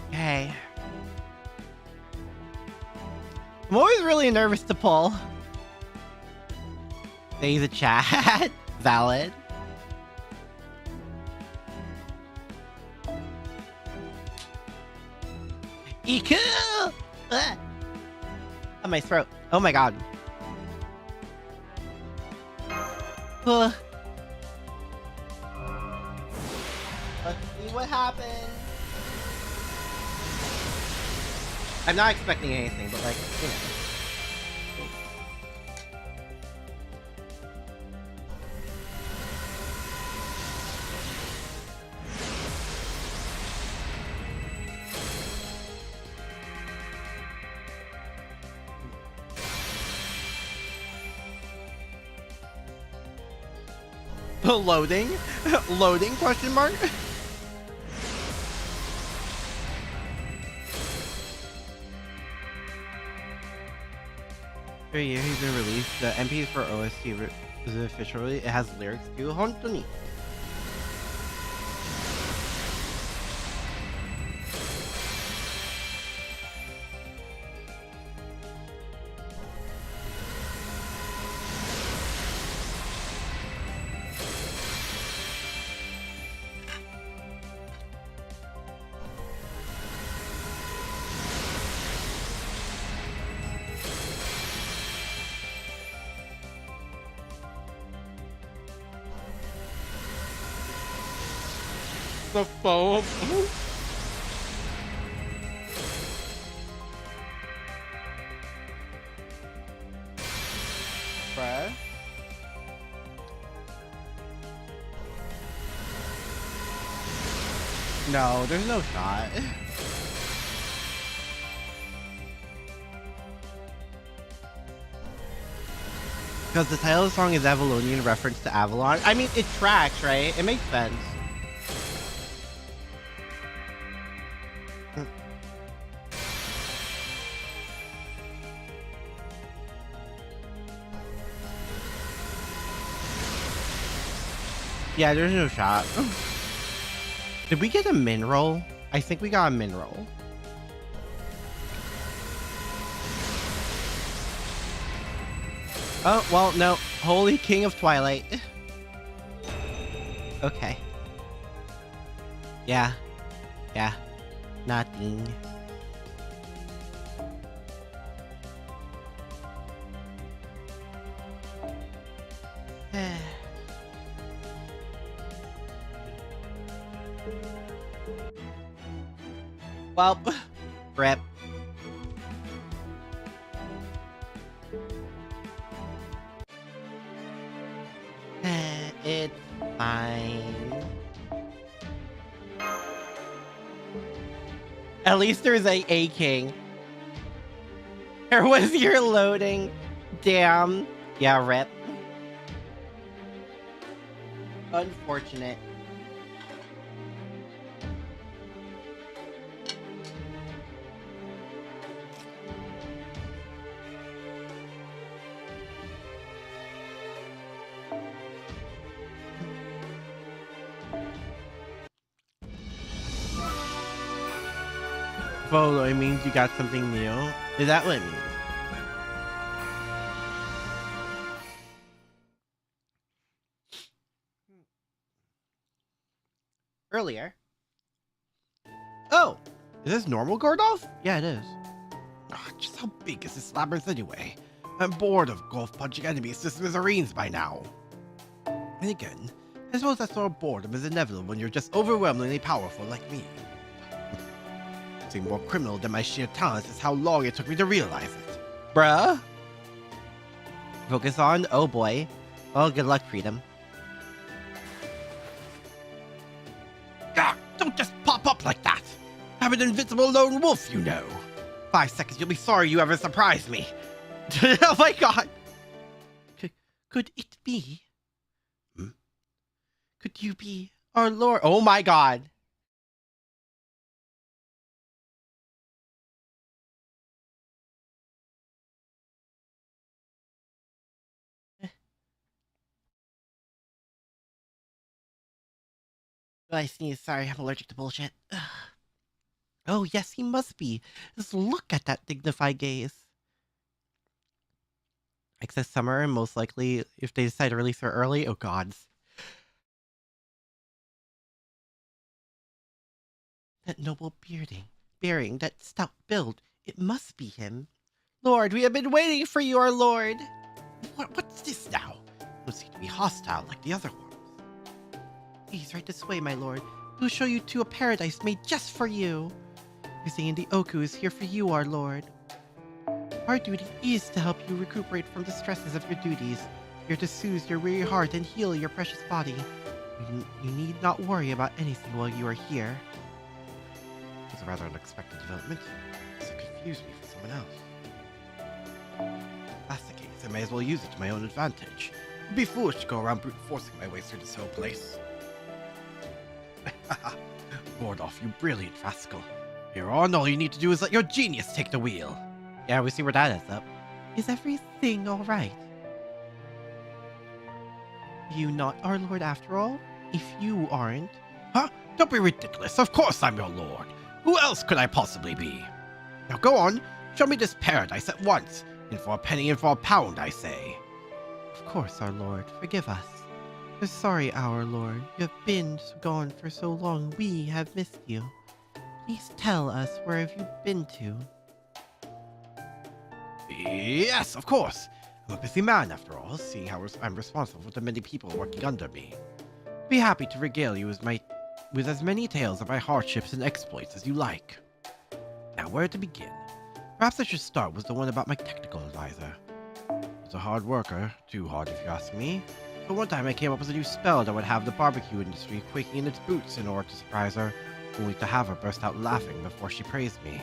Okay. I'm always really nervous to pull. Days a chat. Valid. Ooku! On my throat. Oh my god. Let's see what happens. I'm not expecting anything, but like, you know. Loading? Loading, question mark? For a year he's been released. The MP for OST is officially, it has lyrics to Hontoni. The foam. Bruh. No, there's no shot. Because the title of the song is Avalonian reference to Avalon. I mean, it tracks, right? It makes sense. Yeah, there's no shot. Did we get a mineral? I think we got a mineral. Oh, well, no. Holy King of Twilight. Okay. Yeah. Yeah. Nothing. Well, rip. It's fine. At least there's a king. There was your loading. Damn. Yeah, rip. Unfortunate. Photo, it means you got something new. Is that what it means? Earlier. Oh, is this normal Gordolf? Yeah, it is. Just how big is this labyrinth anyway? I'm bored of golf punching enemies to smithereens by now. And again, I suppose that sort of boredom is inevitable when you're just overwhelmingly powerful like me. More criminal than my sheer talents is how long it took me to realize it. Bruh? Focus on? Oh boy. Well, good luck, Freedom. Ah, don't just pop up like that! I'm an invincible lone wolf, you know. 5 seconds, you'll be sorry you ever surprised me. Oh my god! Could it be? Could you be our lord? Oh my god! I sneeze. Sorry, I'm allergic to bullshit. Oh, yes, he must be. Just look at that dignified gaze. Excess summer, and most likely, if they decide to release her early, oh gods. That noble bearing, that stout build, it must be him. Lord, we have been waiting for you, our lord. What's this now? Don't seem to be hostile like the other ones. Please, right this way, my lord. We'll show you to a paradise made just for you. Visiting the Ooku is here for you, our lord. Our duty is to help you recuperate from the stresses of your duties, here to soothe your weary heart and heal your precious body. You need not worry about anything while you are here. It was a rather unexpected development. This confused me for someone else. If that's the case, I may as well use it to my own advantage. It'd be foolish to go around brute forcing my way through this whole place. Bordolph, you brilliant rascal. Here on, all you need to do is let your genius take the wheel. Yeah, we see where that is up. Is everything alright? You not our lord after all? If you aren't... Huh? Don't be ridiculous. Of course I'm your lord. Who else could I possibly be? Now go on, show me this paradise at once. In for a penny, in for a pound, I say. Of course, our lord. Forgive us. We're sorry, our lord. You have been gone for so long, we have missed you. Please tell us, where have you been to? Yes, of course. I'm a busy man, after all, seeing how I'm responsible for the many people working under me. Be happy to regale you with as many tales of my hardships and exploits as you like. Now, where to begin? Perhaps I should start with the one about my technical advisor. He's a hard worker, too hard if you ask me. But one time I came up with a new spell that would have the barbecue industry quaking in its boots in order to surprise her, only to have her burst out laughing before she praised me.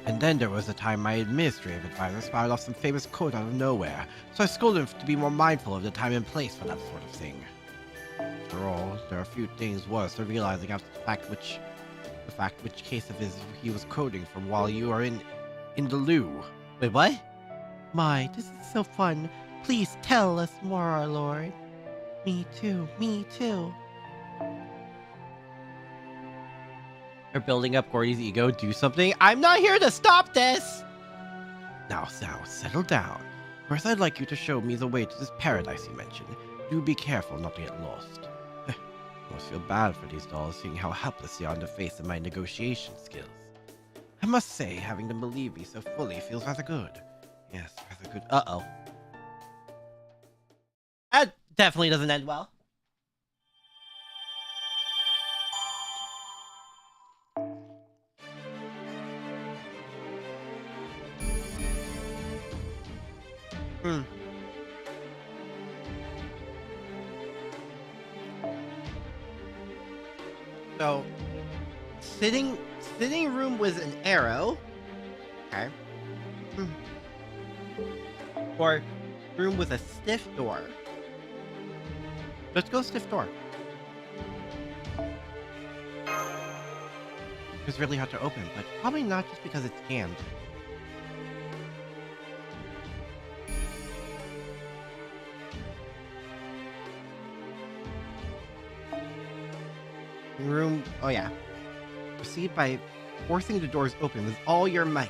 And then there was the time my administrative advisor spouted off some famous quote out of nowhere, so I scolded him to be more mindful of the time and place for that sort of thing. After all, there are few things worse than realizing after the fact which case of his he was quoting from while you are in the loo. Wait, what? My, this is so fun. Please tell us more, our lord. Me too, me too. You're building up Gordy's ego. Do something. I'm not here to stop this! Now, settle down. First, I'd like you to show me the way to this paradise you mentioned. Do be careful not to get lost. I almost feel bad for these dolls, seeing how helpless they are in the face of my negotiation skills. I must say, having them believe me so fully feels rather good. Yes, rather good. Uh-oh. That definitely doesn't end well. So, sitting room was an arrow. Okay. Or room with a stiff door. Let's go stiff door. It's really hard to open, but probably not just because it's jammed. Room, oh yeah. Proceed by forcing the doors open with all your might.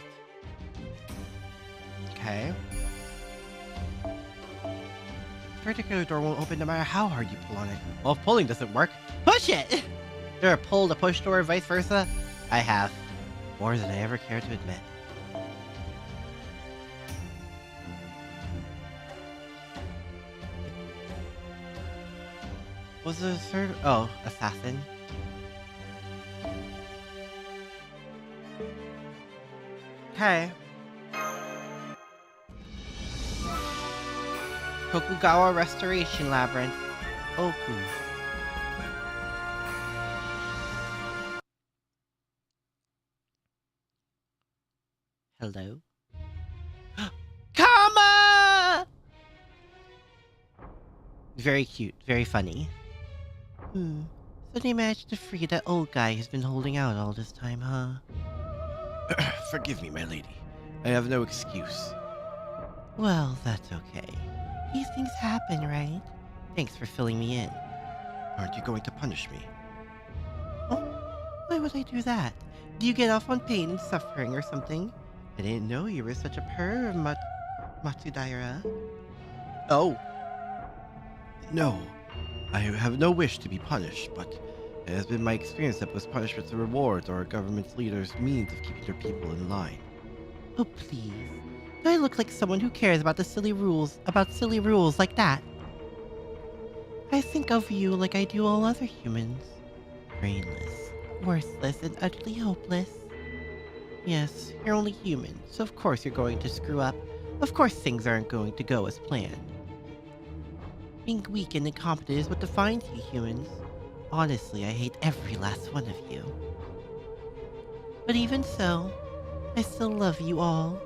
Okay. This particular door won't open no matter how hard you pull on it. Well, if pulling doesn't work, push it! There a pull to push door, vice versa? I have. More than I ever care to admit. Was the third? Oh, assassin. Okay. Tokugawa Restoration Labyrinth. Ooku. Hello? Kama! Very cute, very funny. So they managed to free that old guy who's been holding out all this time, huh? Forgive me, my lady. I have no excuse. Well, that's okay. These things happen, right? Thanks for filling me in. Aren't you going to punish me? Oh, why would I do that? Do you get off on pain and suffering or something? I didn't know you were such a perv, Matsudaira. Oh. No. I have no wish to be punished, but it has been my experience that most punishments are rewards or a government leader's means of keeping their people in line. Oh, please. Do I look like someone who cares about silly rules like that? I think of you like I do all other humans. Brainless, worthless, and utterly hopeless. Yes, you're only human, so of course you're going to screw up. Of course things aren't going to go as planned. Being weak and incompetent is what defines you humans. Honestly, I hate every last one of you. But even so, I still love you all.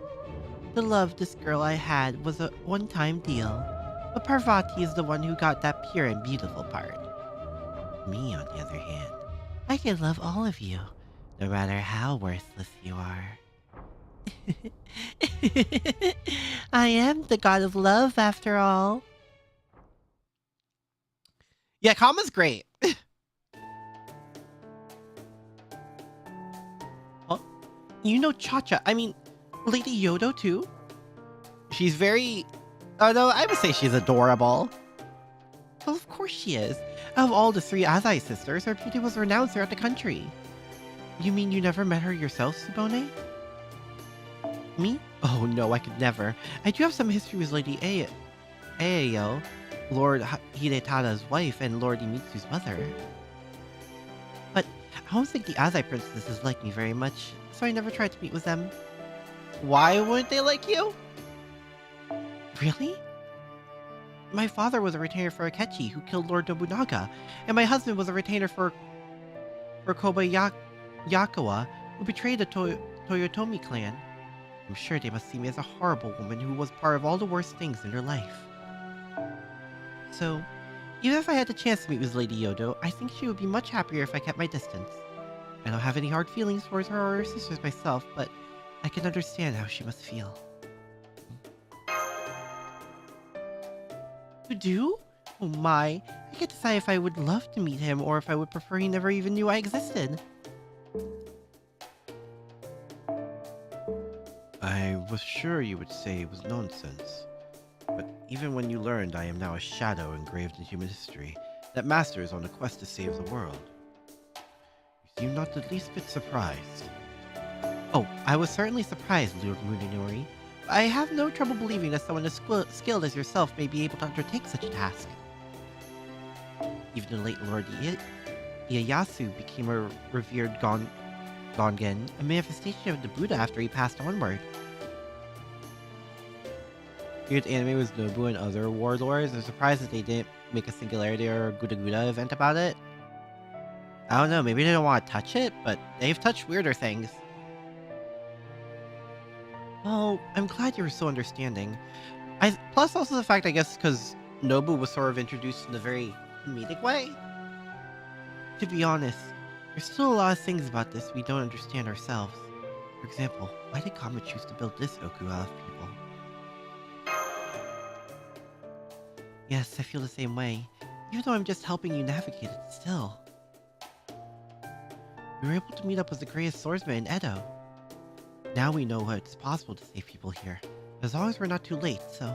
The love this girl I had was a one-time deal, but Parvati is the one who got that pure and beautiful part. Me, on the other hand, I can love all of you, no matter how worthless you are. I am the god of love, after all. Yeah, Kama's great. Oh, you know Cha-Cha, I mean, Lady Yodo too? She's very... Oh no, I would say she's adorable. Well, of course she is. Of all the 3 Azai sisters, her beauty was renowned throughout the country. You mean you never met her yourself, Tsubone? Me? Oh no, I could never. I do have some history with Lady Aeyo, Lord Hidetada's wife and Lord Imitsu's mother. But I don't think the Azai princesses like me very much, so I never tried to meet with them. Why wouldn't they like you? Really? My father was a retainer for Akechi, who killed Lord Nobunaga, and my husband was a retainer for Kobayakawa, who betrayed the Toyotomi clan. I'm sure they must see me as a horrible woman who was part of all the worst things in her life. So, even if I had the chance to meet with Lady Yodo, I think she would be much happier if I kept my distance. I don't have any hard feelings towards her or her sisters myself, but I can understand how she must feel. You do? Oh my, I can't decide if I would love to meet him or if I would prefer he never even knew I existed. I was sure you would say it was nonsense. But even when you learned I am now a shadow engraved in human history that masters on a quest to save the world, you seem not the least bit surprised. Oh, I was certainly surprised, Lord Munenori. I have no trouble believing that someone as skilled as yourself may be able to undertake such a task. Even the late Lord Ieyasu became a revered Gongen, a manifestation of the Buddha after he passed onward. Weird anime was Nobu and other warlords. I'm surprised that they didn't make a Singularity or a Guda Guda event about it. I don't know, maybe they don't want to touch it, but they've touched weirder things. Well, I'm glad you were so understanding. Plus also the fact, I guess, because Nobu was sort of introduced in a very comedic way. To be honest, there's still a lot of things about this we don't understand ourselves. For example, why did Kama choose to build this Ooku out of people? Yes, I feel the same way. Even though I'm just helping you navigate it still. We were able to meet up with the greatest swordsman in Edo. Now we know it's possible to save people here, as long as we're not too late, so...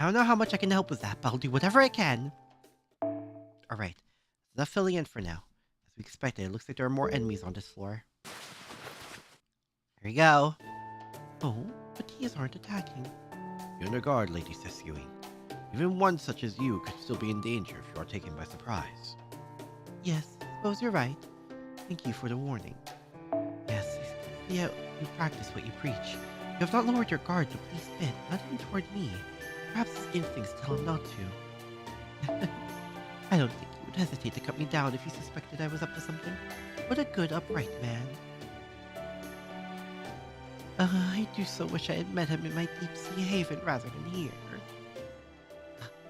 I don't know how much I can help with that, but I'll do whatever I can. Alright, enough filling in for now. As we expected, it looks like there are more enemies on this floor. Here we go. Oh, but these aren't attacking. Be on your guard, Lady Sesui. Even one such as you could still be in danger if you are taken by surprise. Yes, I suppose you're right. Thank you for the warning. Yes, yeah, you practice what you preach. You have not lowered your guard the least bit, not even toward me. Perhaps his instincts tell him not to. I don't think you would hesitate to cut me down if you suspected I was up to something. What a good, upright man. I do so wish I had met him in my deep-sea haven rather than here.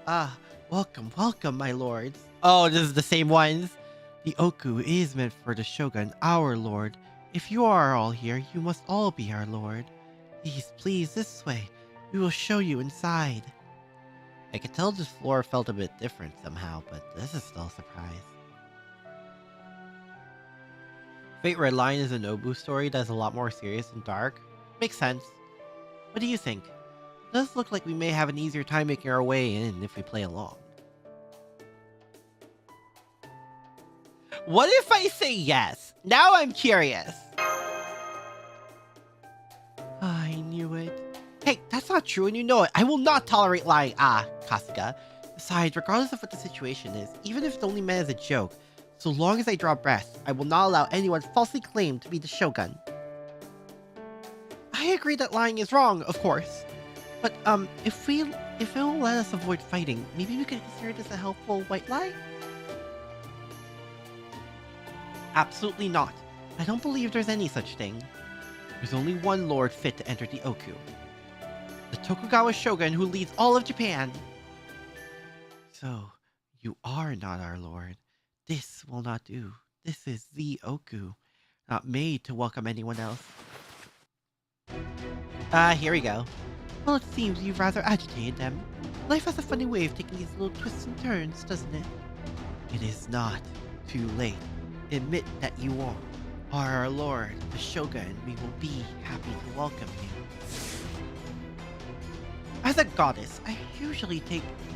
Ah, welcome, welcome, my lords. Oh, this is the same ones. The Ooku is meant for the Shogun, our lord. If you are all here, you must all be our lord. Please, please, this way. We will show you inside. I could tell this floor felt a bit different somehow, but this is still a surprise. Fate Red Line is a Nobu story that's a lot more serious and dark. Makes sense. What do you think? It does look like we may have an easier time making our way in if we play along. What if I say yes? Now I'm curious. I knew it. Hey, that's not not true and you know it. I will not tolerate lying. Kasuga. Besides, regardless of what the situation is, even if it's only meant as a joke, so long as I draw breath, I will not allow anyone falsely claim to be the Shogun. I agree that lying is wrong, of course. But, if it will let us avoid fighting, maybe we could consider this a helpful white lie? Absolutely not. I don't believe there's any such thing. There's only one lord fit to enter the Ooku. The Tokugawa Shogun who leads all of Japan. So, you are not our lord. This will not do. This is the Ooku, not made to welcome anyone else. Here we go. Well, it seems you've rather agitated them. Life has a funny way of taking these little twists and turns, doesn't it? It is not too late. Admit that you are our lord, the Shogun. We will be happy to welcome you. As a goddess, I usually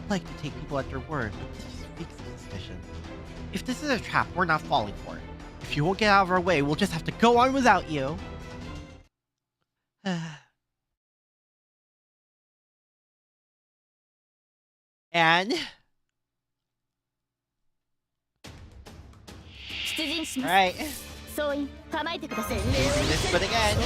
like to take people at their word, but this just reeks of suspicion. If this is a trap, we're not falling for it. If you won't get out of our way, we'll just have to go on without you. And... Alright. Using this foot again.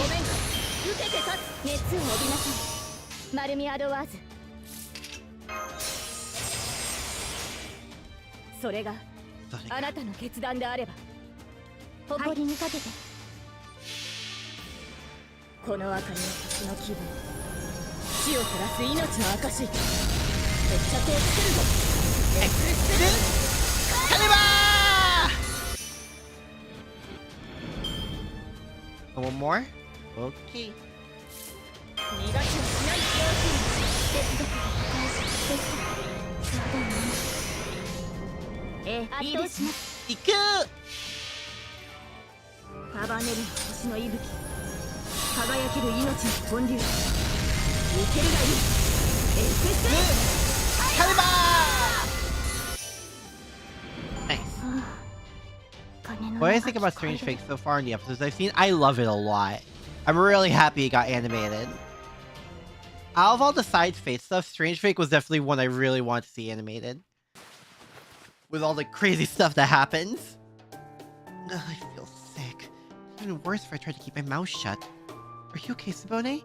One more? Okay. Iku! Nice. What do you think about Strange Fake so far in the episodes I've seen? I love it a lot. I'm really happy it got animated. Out of all the side fate stuff, Strange Fake was definitely one I really want to see animated. With all the crazy stuff that happens. Ugh, I feel sick. It's even worse if I try to keep my mouth shut. Are you okay, Sabone?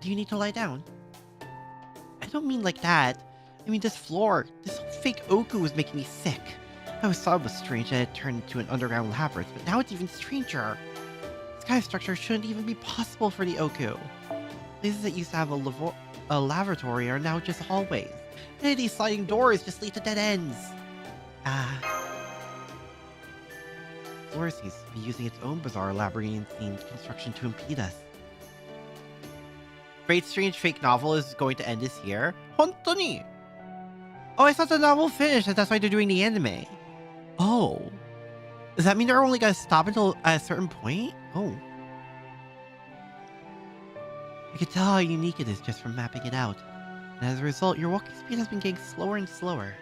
Do you need to lie down? I don't mean like that. I mean this floor. This whole fake Ooku was making me sick. I always thought it was strange that it turned into an underground labyrinth, but now it's even stranger. This kind of structure shouldn't even be possible for the Ooku. Places that used to have a lavatory are now just hallways. Many of these sliding doors just lead to dead ends. The floor seems to be using its own bizarre labyrinthine construction to impede us. Great Strange Fake novel is going to end this year. Hontoni! Oh, I thought the novel finished, and that's why they're doing the anime. Oh. Does that mean they're only going to stop until at a certain point? Oh. You can tell how unique it is just from mapping it out. And as a result, your walking speed has been getting slower and slower.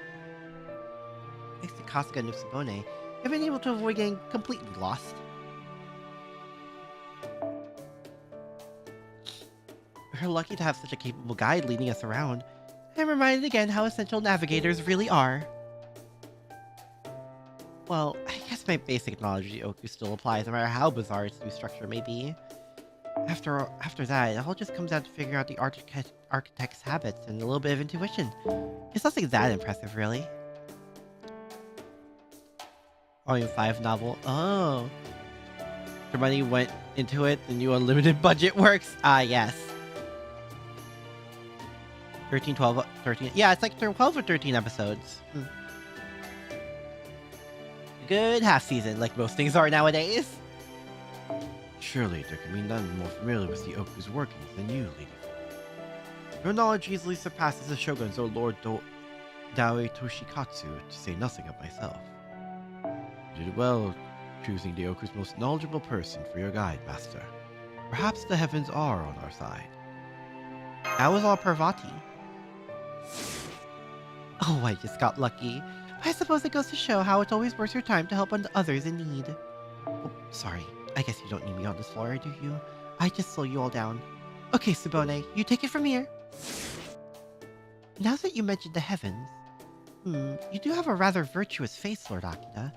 Thanks to Kasuga and Nusabone, you've been able to avoid getting completely lost. We're lucky to have such a capable guide leading us around. I'm reminded again how essential navigators really are. Well, I guess my basic knowledge of the Ooku still applies no matter how bizarre its new structure may be. After that, it all just comes down to figuring out the architect's habits and a little bit of intuition. It's nothing that impressive, really. Volume 5 novel. Oh. Your money went into it, the new unlimited budget works. Yes. 13, 12, 13. Yeah, it's like 12 or 13 episodes. Good half season, like most things are nowadays. Surely there can be none more familiar with the Oku's workings than you, Lady. Your knowledge easily surpasses the Shogun's or Lord Daoi Toshikatsu, to say nothing of myself. You did well choosing the Oku's most knowledgeable person for your guide, Master. Perhaps the heavens are on our side. That was all Parvati. Oh, I just got lucky. I suppose it goes to show how it's always worth your time to help others in need. Oh, sorry. I guess you don't need me on this floor, do you? I just slow you all down. Okay, Tsubone, you take it from here. Now that you mentioned the heavens, you do have a rather virtuous face, Lord Akira.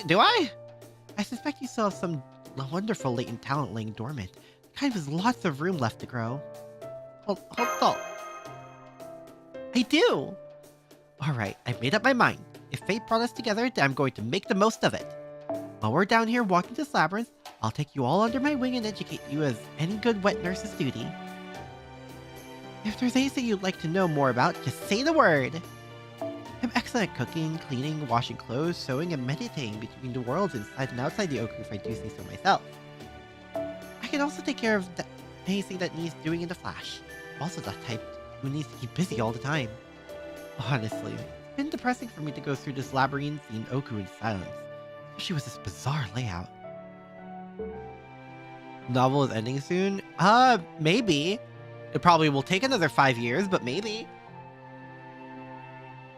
Do I? I suspect you still have some wonderful latent talent laying dormant. Kind of has lots of room left to grow. Hold on. I do! Alright, I've made up my mind. If fate brought us together, then I'm going to make the most of it. While we're down here walking this labyrinth, I'll take you all under my wing and educate you as any good wet nurse's duty. If there's anything you'd like to know more about, just say the word! I'm excellent at cooking, cleaning, washing clothes, sewing, and meditating between the worlds inside and outside the Ooku if I do say so myself. I can also take care of anything that needs doing in the flash. I'm also that type who needs to keep busy all the time. Honestly, it's been depressing for me to go through this labyrinthine Ooku in silence, especially with this bizarre layout. Novel is ending soon? Maybe. It probably will take another 5 years, but maybe.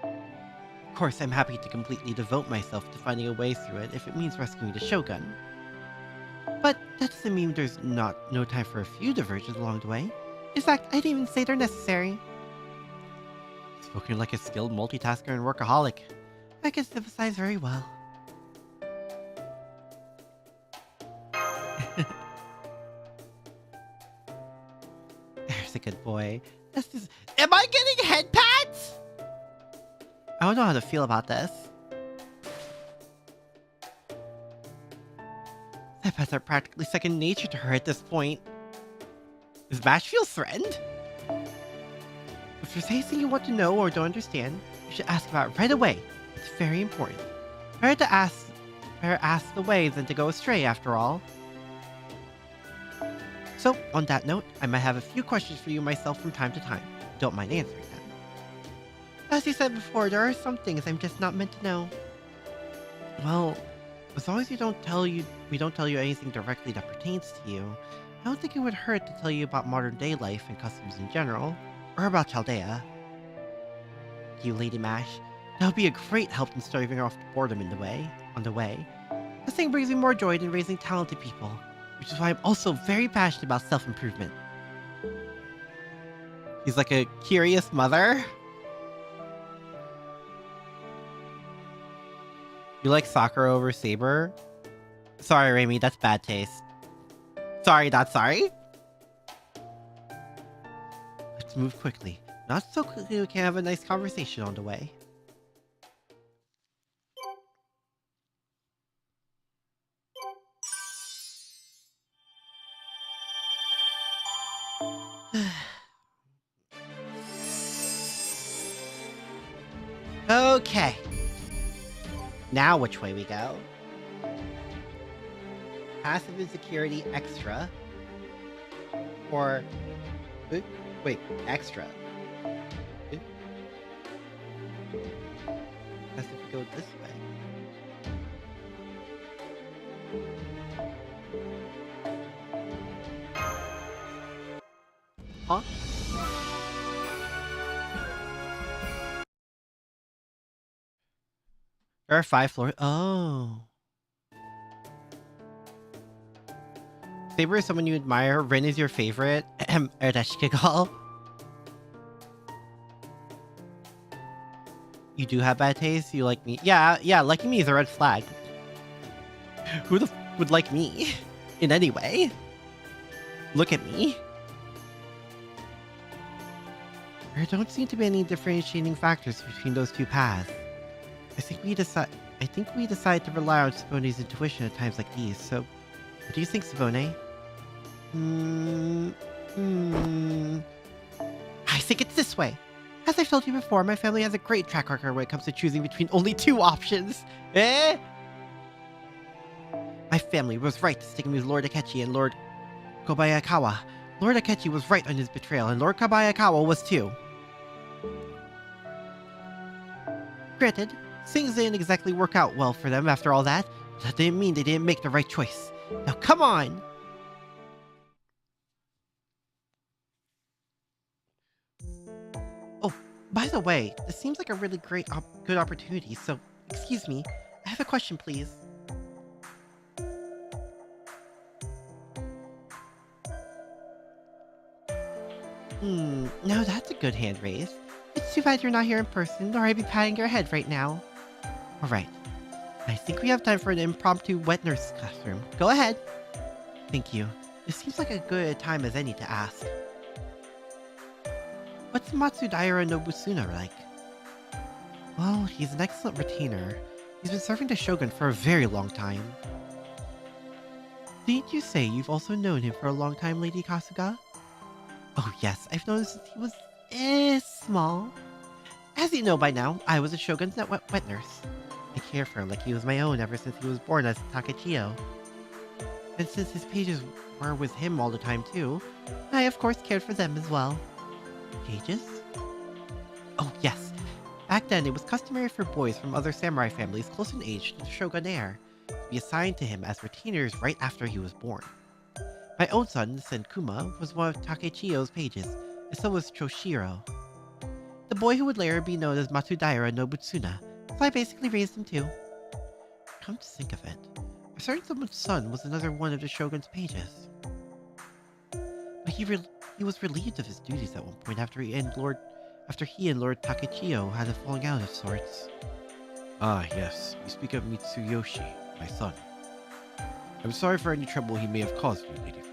Of course, I'm happy to completely devote myself to finding a way through it if it means rescuing the Shogun. But that doesn't mean there's no time for a few diversions along the way. In fact, I didn't even say they're necessary. Spoken like a skilled multitasker and workaholic. I can sympathize very well. There's a good boy. Am I getting head pats? I don't know how to feel about this. Head pats are practically second nature to her at this point. Is Bash feel threatened? If there's anything you want to know or don't understand, you should ask about it right away. It's very important. Better ask the way than to go astray, after all. So, on that note, I might have a few questions for you myself from time to time. Don't mind answering them. As you said before, there are some things I'm just not meant to know. Well, as long as we don't tell you anything directly that pertains to you, I don't think it would hurt to tell you about modern day life and customs in general, or about Chaldea. You, Lady Mash, that would be a great help in staving off boredom on the way. This thing brings me more joy than raising talented people, which is why I'm also very passionate about self-improvement. He's like a curious mother. You like Sakura over Saber? Sorry, Raimi, that's bad taste. Sorry, not sorry. Let's move quickly. Not so quickly we can have a nice conversation on the way. Okay. Now which way we go? Passive insecurity extra. Or... wait, extra. Guess if we go this way. Huh? There are 5 floors. Oh. Saber is someone you admire. Rin is your favorite. Erdeshkigal. You do have bad taste? You like me? Yeah, liking me is a red flag. Who the would like me? In any way? Look at me. There don't seem to be any differentiating factors between those two paths. I think we decide to rely on Sabone's intuition at times like these, so what do you think, Sabone? I think it's this way. As I've told you before, my family has a great track record when it comes to choosing between only 2 options. Eh? My family was right to stick with Lord Akechi and Lord Kobayakawa. Lord Akechi was right on his betrayal, and Lord Kobayakawa was too. Granted, things didn't exactly work out well for them after all that, but that didn't mean they didn't make the right choice. Now come on! Oh, by the way, this seems like a really good opportunity, so excuse me, I have a question, please. Now that's a good hand raise. It's too bad you're not here in person, or I'd be patting your head right now. Alright, I think we have time for an impromptu wet nurse classroom. Go ahead. Thank you. This seems like a good time as any to ask. What's Matsudaira Nobusuna like? Well, he's an excellent retainer. He's been serving the Shogun for a very long time. Didn't you say you've also known him for a long time, Lady Kasuga? Oh yes, I've known him since he was small. As you know by now, I was a Shogun's wet nurse. I cared for him like he was my own ever since he was born as Takechiyo. And since his pages were with him all the time too, I of course cared for them as well. Pages? Oh yes. Back then, it was customary for boys from other samurai families close in age to the Shogun heir to be assigned to him as retainers right after he was born. My own son, Senkuma, was one of Takechiyo's pages, and so was Choshiro, the boy who would later be known as Matsudaira Nobutsuna, so I basically raised him too. Come to think of it, a certain someone's son was another one of the Shogun's pages. But he was relieved of his duties at one point after he and Lord Takechiyo had a falling out of sorts. Ah, yes. You speak of Mitsuyoshi, my son. I'm sorry for any trouble he may have caused you, Lady Fuku.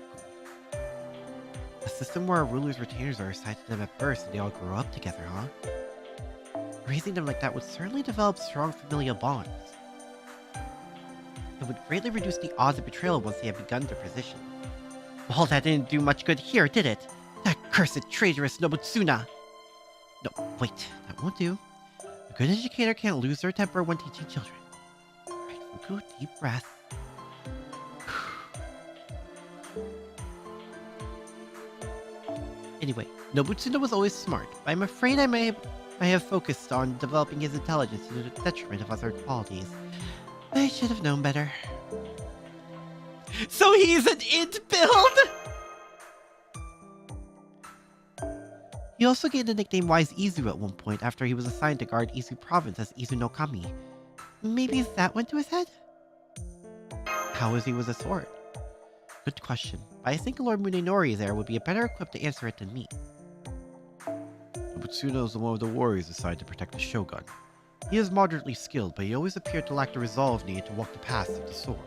A system where a ruler's retainers are assigned to them at birth and they all grow up together, huh? Raising them like that would certainly develop strong familial bonds. It would greatly reduce the odds of betrayal once they had begun their position. Well, that didn't do much good here, did it? That cursed traitorous Nobutsuna! No, wait, that won't do. A good educator can't lose their temper when teaching children. Alright, Fuku, deep breath. Anyway, Nobutsuna was always smart, but I'm afraid I may have focused on developing his intelligence to the detriment of other qualities. I should have known better. So he's an int build?! He also gained the nickname Wise Izu at one point after he was assigned to guard Izu province as Izu no Kami. Maybe that went to his head? How was he with a sword? Good question, but I think Lord Munenori there would be better equipped to answer it than me. Nobutsuna is one of the warriors assigned to protect the Shogun. He is moderately skilled, but he always appeared to lack the resolve needed to walk the path of the sword.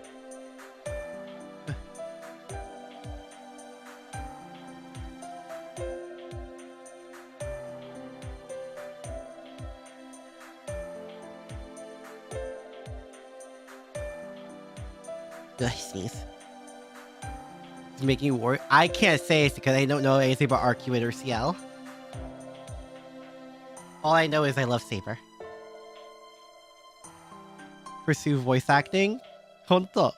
I sneeze. It's making me worry. I can't say it because I don't know anything about Arcuate or CL. All I know is I love Saber. Pursue voice acting? Honto.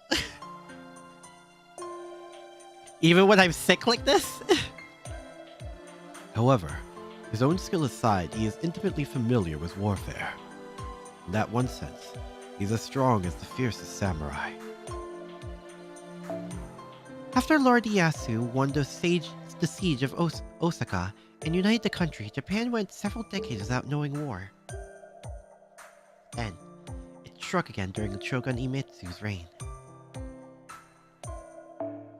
Even when I'm sick like this? However, his own skill aside, he is intimately familiar with warfare. In that one sense, he's as strong as the fiercest samurai. After Lord Ieyasu won the siege of Osaka and united the country, Japan went several decades without knowing war. Then, it struck again during Shogun Iemitsu's reign.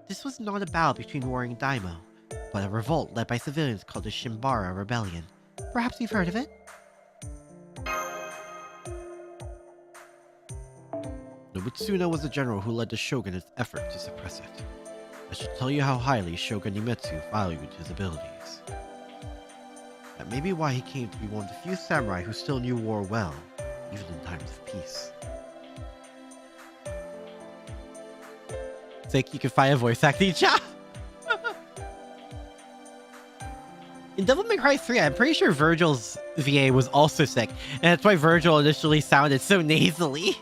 This was not a battle between warring daimyo, but a revolt led by civilians called the Shimbara Rebellion. Perhaps you've heard of it? Nobutsuna was the general who led the shogun in its effort to suppress it. I should tell you how highly Shogun Iemitsu valued his abilities. That may be why he came to be one of the few samurai who still knew war well, even in times of peace. Think you can find a voice acting job? In Devil May Cry 3, I'm pretty sure Virgil's VA was also sick, and that's why Virgil initially sounded so nasally.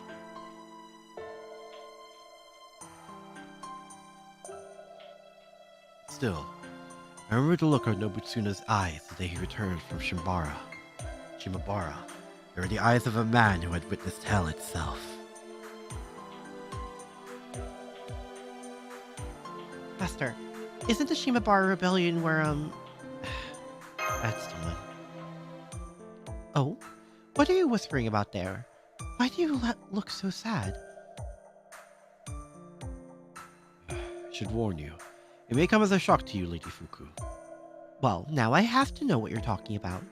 Still, I remember the look of Nobutsuna's eyes the day he returned from Shimabara. They were the eyes of a man who had witnessed hell itself. Master, isn't the Shimabara Rebellion where, That's the one. Oh? What are you whispering about there? Why do you look so sad? I should warn you. It may come as a shock to you, Lady Fuku. Well, now I have to know what you're talking about.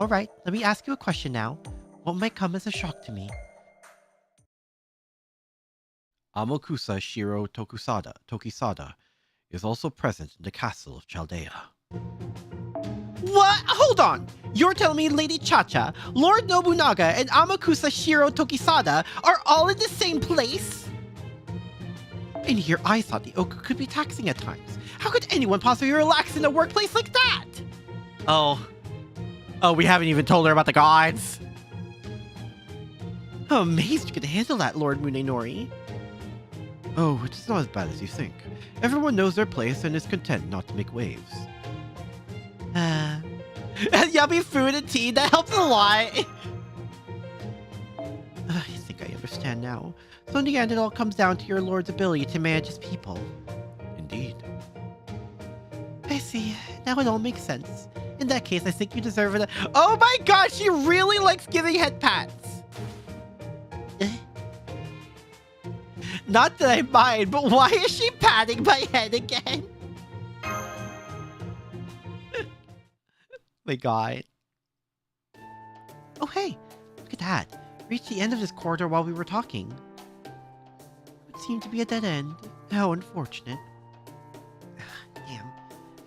Alright, let me ask you a question now. What might come as a shock to me? Amokusa Shiro Tokisada is also present in the castle of Chaldea. What? Hold on! You're telling me Lady Chacha, Lord Nobunaga, and Amakusa Shiro Tokisada are all in the same place? And here I thought the Ooku could be taxing at times. How could anyone possibly relax in a workplace like that? Oh, we haven't even told her about the gods. I'm amazed you could handle that, Lord Munenori. Oh, it's not as bad as you think. Everyone knows their place and is content not to make waves. Yummy food and tea, that helps a lot. I think I understand now. So in the end, it all comes down to your lord's ability to manage his people. Indeed. I see. Now it all makes sense. In that case, I think you deserve it. Oh my gosh, she really likes giving head pats. Not that I mind, but why is she patting my head again? My god. Oh hey, look at that. Reached the end of this corridor while we were talking. It seemed to be a dead end. How unfortunate. Damn.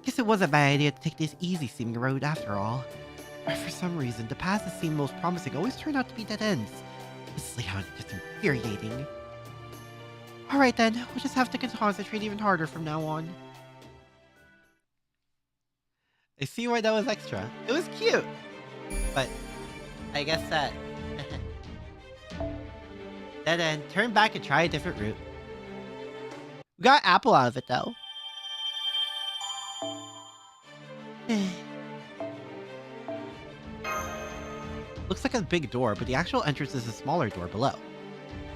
Guess it was a bad idea to take this easy-seeming road after all. But for some reason, the paths that seem most promising always turn out to be dead ends. This layout is just infuriating. Alright then, we'll just have to concentrate even harder from now on. I see why that was extra. It was cute. But I guess that dead end. Turn back and try a different route. We got apple out of it though. Looks like a big door, but the actual entrance is a smaller door below.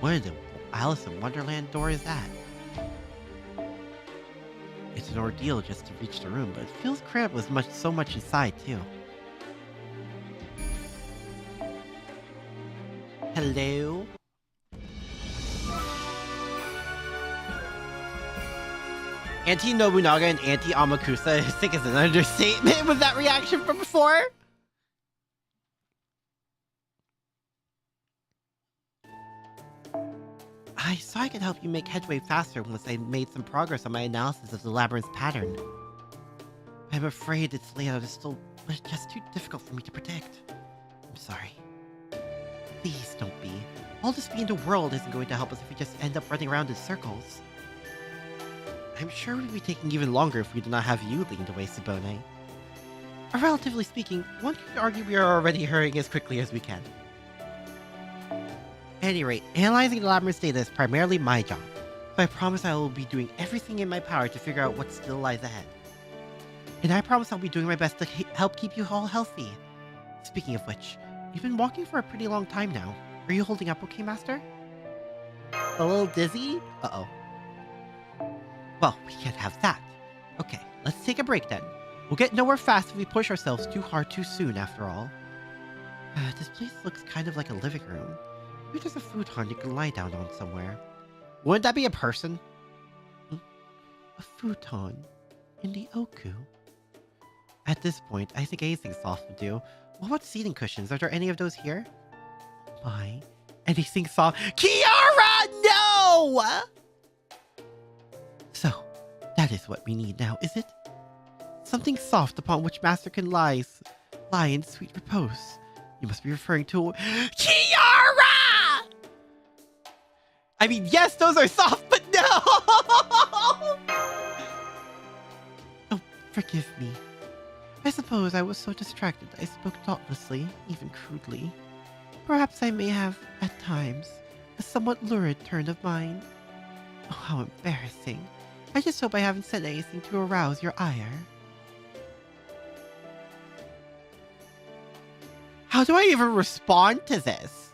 What in the Alice in Wonderland door is that? It's an ordeal just to reach the room, but it feels cramped with so much inside too. Hello? Anti-Nobunaga and anti-Amakusa, I think is an understatement with that reaction from before. I saw I could help you make headway faster once I made some progress on my analysis of the labyrinth's pattern. I'm afraid its layout is still just too difficult for me to predict. I'm sorry. Please don't be. All the speed in the world isn't going to help us if we just end up running around in circles. I'm sure we'd be taking even longer if we did not have you leading the way, Tsubone. Relatively speaking, one could argue we are already hurrying as quickly as we can. At any rate, analyzing the labyrinth's data is primarily my job, so I promise I will be doing everything in my power to figure out what still lies ahead. And I promise I'll be doing my best to help keep you all healthy. Speaking of which, you've been walking for a pretty long time now. Are you holding up okay, Master? A little dizzy? Uh-oh. Well, we can't have that. Okay, let's take a break then. We'll get nowhere fast if we push ourselves too hard too soon, after all. This place looks kind of like a living room. Maybe there's a futon you can lie down on somewhere. Wouldn't that be a person? A futon in the Ooku? At this point, I think anything soft would do. What about seating cushions? Are there any of those here? My, anything soft? Kiara, no! So, that is what we need now, is it? Something soft upon which Master can lie in sweet repose. You must be referring to Kiara! I mean, yes, those are soft, but no! Oh, forgive me. I suppose I was so distracted I spoke thoughtlessly, even crudely. Perhaps I may have, at times, a somewhat lurid turn of mind. Oh, how embarrassing. I just hope I haven't said anything to arouse your ire. How do I even respond to this?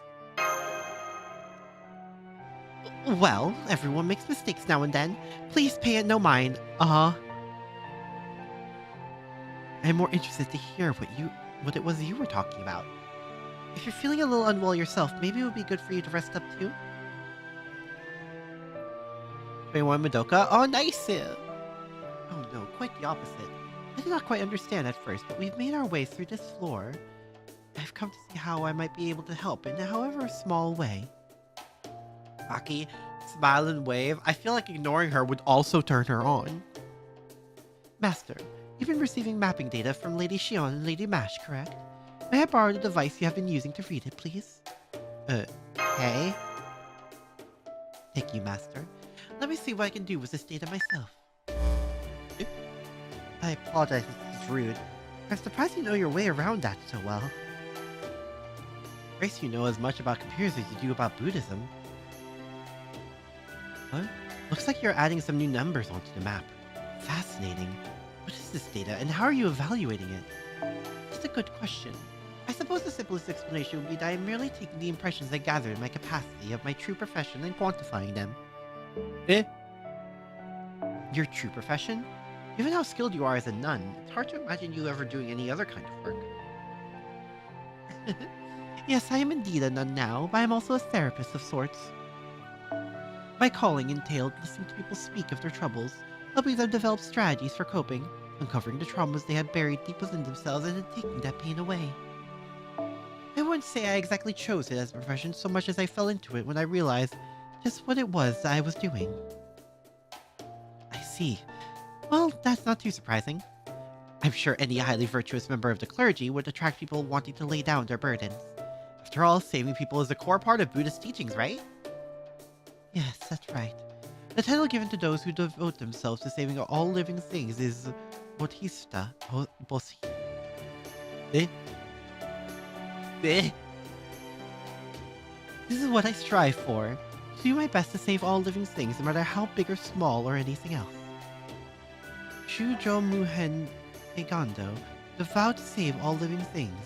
Well, everyone makes mistakes now and then. Please pay it no mind. I'm more interested to hear what it was you were talking about. If you're feeling a little unwell yourself, maybe it would be good for you to rest up too. 21 Madoka? Oh, nice! Oh no, quite the opposite. I did not quite understand at first, but we've made our way through this floor. I've come to see how I might be able to help in however small way. Aki, smile and wave. I feel like ignoring her would also turn her on. Master, you've been receiving mapping data from Lady Shion and Lady Mash, correct? May I borrow the device you have been using to read it, please? Hey? Thank you, Master. Let me see what I can do with this data myself. I apologize if this is rude. I'm surprised you know your way around that so well. Grace, you know as much about computers as you do about Buddhism. What? Looks like you're adding some new numbers onto the map. Fascinating. What is this data, and how are you evaluating it? It's a good question. I suppose the simplest explanation would be that I'm merely taking the impressions I gather in my capacity of my true profession and quantifying them. Your true profession? Given how skilled you are as a nun, it's hard to imagine you ever doing any other kind of work. Yes, I am indeed a nun now, but I am also a therapist of sorts. My calling entailed listening to people speak of their troubles, helping them develop strategies for coping, uncovering the traumas they had buried deep within themselves and then taking that pain away. I wouldn't say I exactly chose it as a profession so much as I fell into it when I realized just what it was that I was doing. I see. Well, that's not too surprising. I'm sure any highly virtuous member of the clergy would attract people wanting to lay down their burdens. After all, saving people is a core part of Buddhist teachings, right? Yes, that's right. The title given to those who devote themselves to saving all living things is Bodhisattva. Eh? This is what I strive for. To do my best to save all living things, no matter how big or small or anything else. Shujo Muhen Seigando, the vow to save all living things.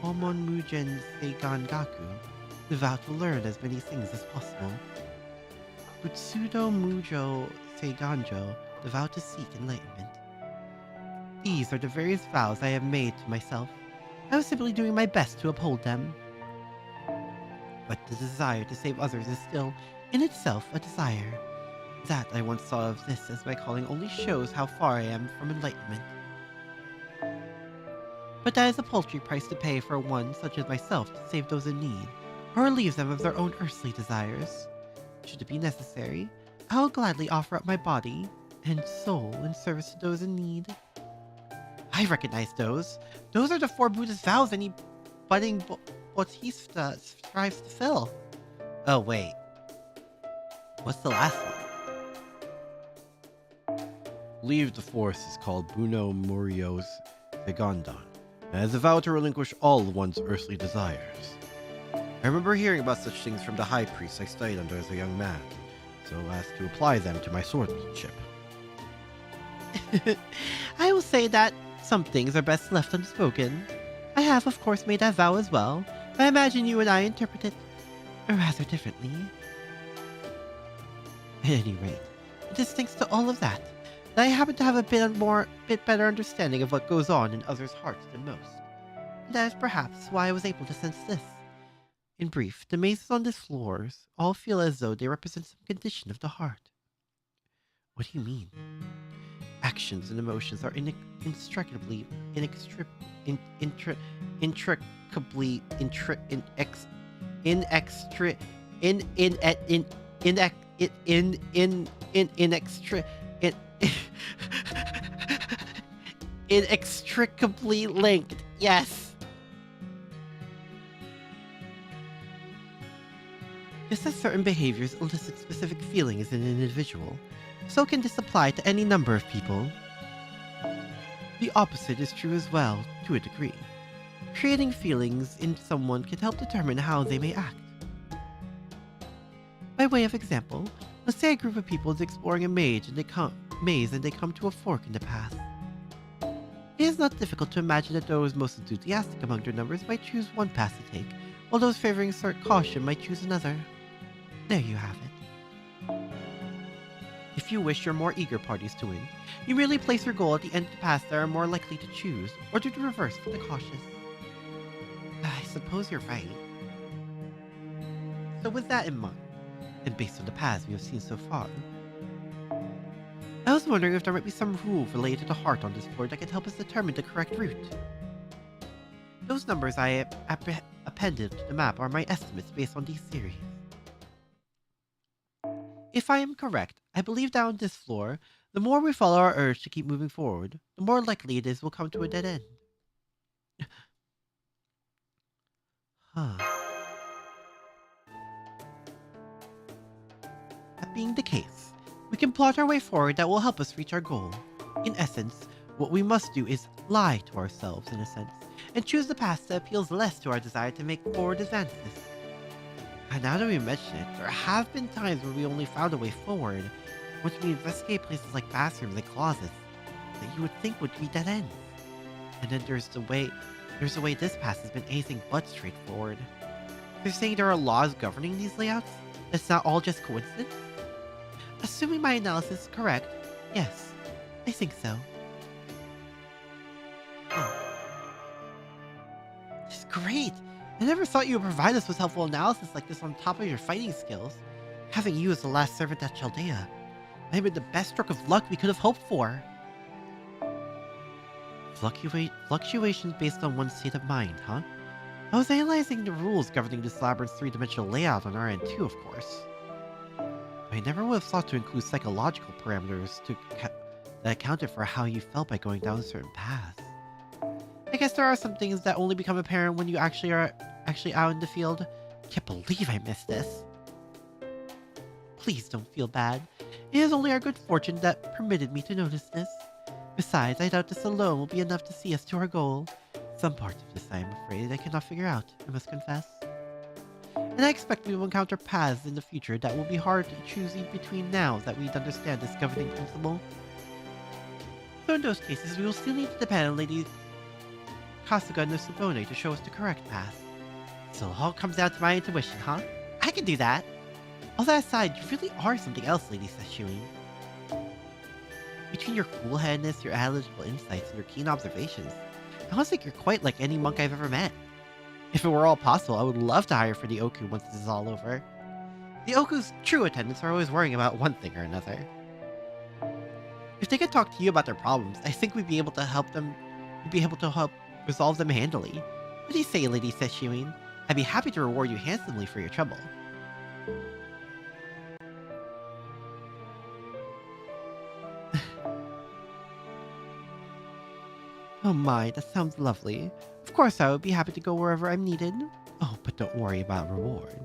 Homon Mugen Seigangaku, the vow to learn as many things as possible. Butsudo Mujo Seiganjo, the vow to seek enlightenment. These are the various vows I have made to myself. I was simply doing my best to uphold them. But the desire to save others is still, in itself, a desire. That I once thought of this as my calling only shows how far I am from enlightenment. But that is a paltry price to pay for one such as myself to save those in need, or relieve them of their own earthly desires. Should it be necessary, I will gladly offer up my body and soul in service to those in need. I recognize those. Those are the 4 Buddhist vows any budding Bodhisattva strives to fill. Oh, wait. What's the last one? I believe the fourth is called Buno Murios Segandan, and has a vow to relinquish all one's earthly desires. I remember hearing about such things from the high priest I studied under as a young man, so as to apply them to my swordsmanship. I will say that some things are best left unspoken. I have, of course, made that vow as well, but I imagine you and I interpret it rather differently. At any rate, it is thanks to all of that I happen to have a bit better understanding of what goes on in others' hearts than most. And that is perhaps why I was able to sense this. In brief, the mazes on these floors all feel as though they represent some condition of the heart. What do you mean? Actions and emotions are inextricably inextricably linked. Yes. Just as certain behaviors elicit specific feelings in an individual, so can this apply to any number of people. The opposite is true as well, to a degree. Creating feelings in someone can help determine how they may act. By way of example, let's say a group of people is exploring a maze and they come to a fork in the path. It is not difficult to imagine that those most enthusiastic among their numbers might choose one path to take, while those favoring caution might choose another. There you have it. If you wish your more eager parties to win, you merely place your goal at the end of the path that are more likely to choose, or do the reverse for the cautious. I suppose you're right. So with that in mind, and based on the paths we have seen so far, I was wondering if there might be some rule related to the heart on this floor that could help us determine the correct route. Those numbers I appended to the map are my estimates based on these theories. If I am correct, I believe that on this floor, the more we follow our urge to keep moving forward, the more likely it is we'll come to a dead end. Huh. That being the case, we can plot our way forward that will help us reach our goal. In essence, what we must do is lie to ourselves, in a sense, and choose the path that appeals less to our desire to make forward advances. And now that we mention it, there have been times where we only found a way forward, when we investigate places like bathrooms and closets that you would think would be dead ends. And then there's the way this path has been anything but straightforward. They're saying there are laws governing these layouts? That's not all just coincidence? Assuming my analysis is correct, yes, I think so. Oh. This is great! I never thought you would provide us with helpful analysis like this on top of your fighting skills. Having you as the last servant at Chaldea, I made the best stroke of luck we could have hoped for. Fluctuations based on one's state of mind, huh? I was analyzing the rules governing this labyrinth's three-dimensional layout on our end too, of course. I never would have thought to include psychological parameters that accounted for how you felt by going down certain paths. I guess there are some things that only become apparent when you actually are out in the field. Can't believe I missed this. Please don't feel bad. It is only our good fortune that permitted me to notice this. Besides, I doubt this alone will be enough to see us to our goal. Some parts of this I am afraid I cannot figure out, I must confess. And I expect we will encounter paths in the future that will be hard to choose between now that we understand this governing principle. So in those cases, we will still need to depend on Lady Kasuga no Tsubone to show us the correct path. So it all comes down to my intuition, huh? I can do that! All that aside, you really are something else, Lady Sesshuin. Between your cool-headedness, your analytical insights, and your keen observations, I don't think you're quite like any monk I've ever met. If it were all possible, I would love to hire for the Ooku once this is all over. The Ooku's true attendants are always worrying about one thing or another. If they could talk to you about their problems, I think we'd be able to help resolve them handily. What do you say, Lady Sesshuin? I'd be happy to reward you handsomely for your trouble. Oh my, that sounds lovely. Of course I would be happy to go wherever I'm needed. Oh, but don't worry about reward.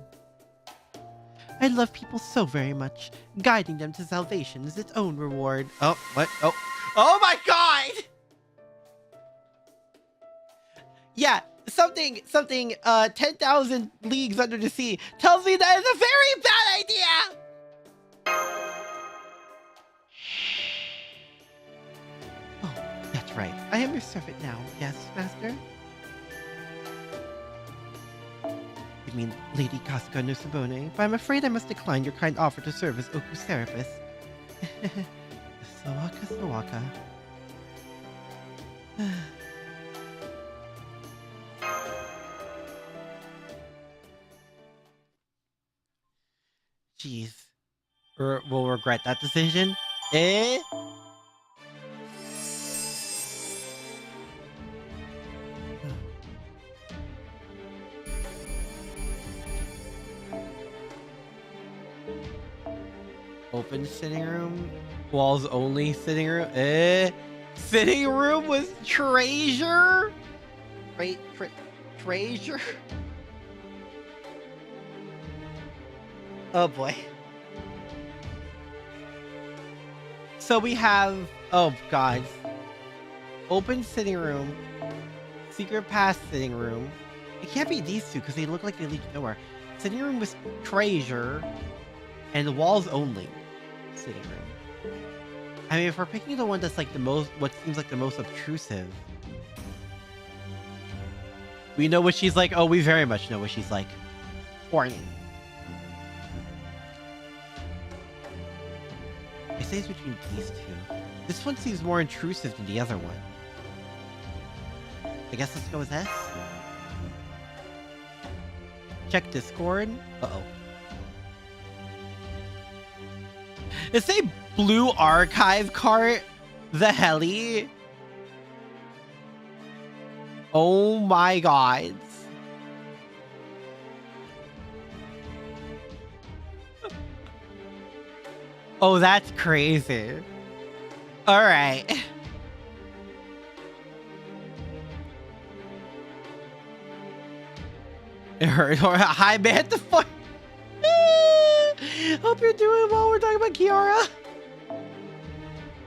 I love people so very much. Guiding them to salvation is its own reward. Oh, what? Oh my god! Yeah, something, 10,000 leagues under the sea tells me that is a very bad idea! Right. I am your servant now. Yes, master? You mean Lady Kasuga no Tsubone, but I'm afraid I must decline your kind offer to serve as Ooku's therapist. Sawaka. Jeez. We'll regret that decision? Eh? Open sitting room, walls only sitting room. Sitting room was treasure. Treasure. Oh boy. So we have, oh god, open sitting room, secret pass sitting room. It can't be these two because they look like they lead nowhere. Sitting room was treasure, and the walls only. Sitting room. I mean, if we're picking the one that's like the most, what seems like the most obtrusive, we know what she's like. Oh, we very much know what she's like. Horny. I say it's between these two. This one seems more intrusive than the other one. I guess let's go with S. Check Discord. Uh-oh. It's a blue archive cart. The heli. Oh my god. Oh, that's crazy. All right. It hurt. Hi, man. The fuck? Hope you're doing well. We're talking about Kiara.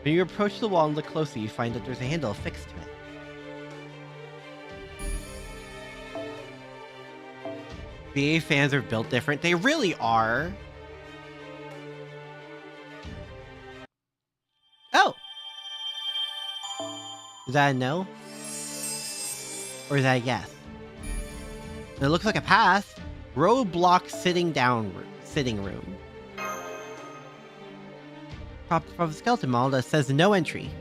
When you approach the wall and look closely, you find that there's a handle affixed to it. VA fans are built different. They really are. Oh! Is that a no? Or is that a yes? It looks like a pass. Roadblock sitting room. From the skeleton model that says no entry.